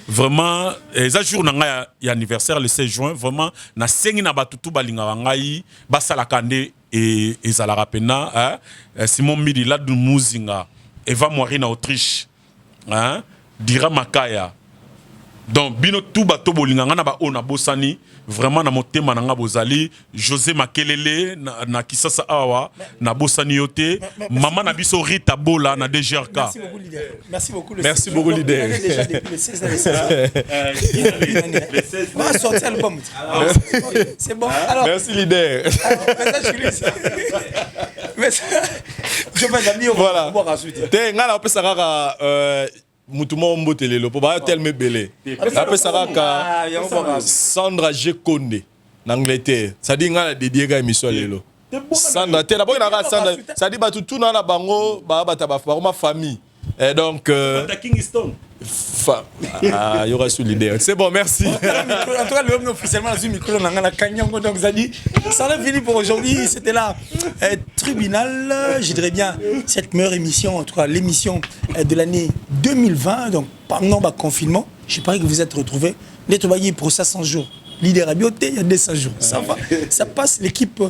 vraiment les jours nanga ya anniversaire le 16 juin vraiment na sengi na batutu balingaka ngai basala kande et ezalaka pena Simon Mbidi la du Muzinga Eva Moirina Autriche Dira Makaya donc bino tout bato bolinganga na ba ona bosani vraiment na motema nanga bozali José Makelele na Kisasa awa na bosani yote maman na biso Rita Bola na DGRK merci beaucoup leader déjà depuis le 16 on va sortir l'album c'est bon alors merci leader je vais d'amis voilà te ngala opesa kaka Moutouma Mbotelelo pour ba tel me belé après ça ka Sandra Jekonde en Angleterre ça dit ngala dédié ga émission lelo Sandra te d'abord na Sandra ça dit ba tout na bango ba ba ma famille et donc Kingston il y aura sous l'idée c'est bon merci en tout cas l'homme officiellement a micro na ngana kanyango donc ça dit ça a fini pour aujourd'hui c'était là tribunal je dirais bien cette meilleure émission en tout cas l'émission de l'année 2020 donc pendant le confinement je parie que vous êtes retrouvés Pour ça 100 jours. Leader à Bioté, il y a 200 jours. Ça va, ça passe. L'équipe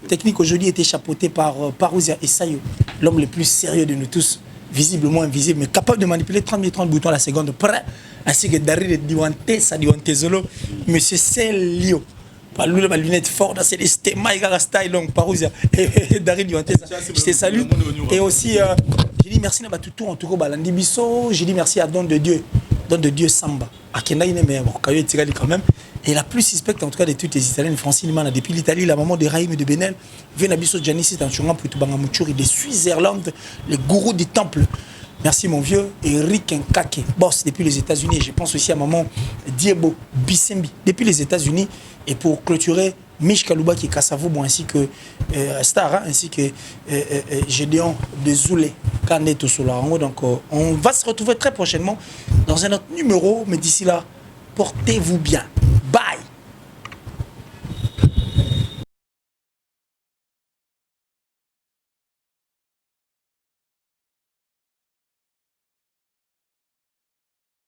technique aujourd'hui était chapeautée par Parousia et Sayo, l'homme le plus sérieux de nous tous, visiblement invisible, mais capable de manipuler 30 boutons à la seconde, prêt ainsi que Daryl Diwanté, ça Diwanté Zolo, monsieur Célio. Par lui, ma lunette forte, c'est les stémas, il y a un style long, Parousia et Daryl Diwanté. Je te salue. Et aussi, j'ai dit merci à tout en tout cas, Balandi Bisso, j'ai dit merci à Don de Dieu Samba. À Kenaïne, mais quand même. Et la plus suspecte en tout cas de toutes les Italiennes, Francine Mana, depuis l'Italie, la maman de Raïm et de Benel, Venabiso Giannissi, Tanchunga, Putubangamuchuri, de Suisse-Irlande, les gourous du temple. Merci mon vieux. Eric Nkake, boss depuis les États-Unis. Je pense aussi à maman Diebo Bisembi, depuis les États-Unis. Et pour clôturer, Mich Kalouba qui est Kassavo, bon, ainsi que Star, hein, ainsi que Gédéon de Zoulé, Kaneto Solarango. Donc on va se retrouver très prochainement dans un autre numéro. Mais d'ici là, portez-vous bien. Bye.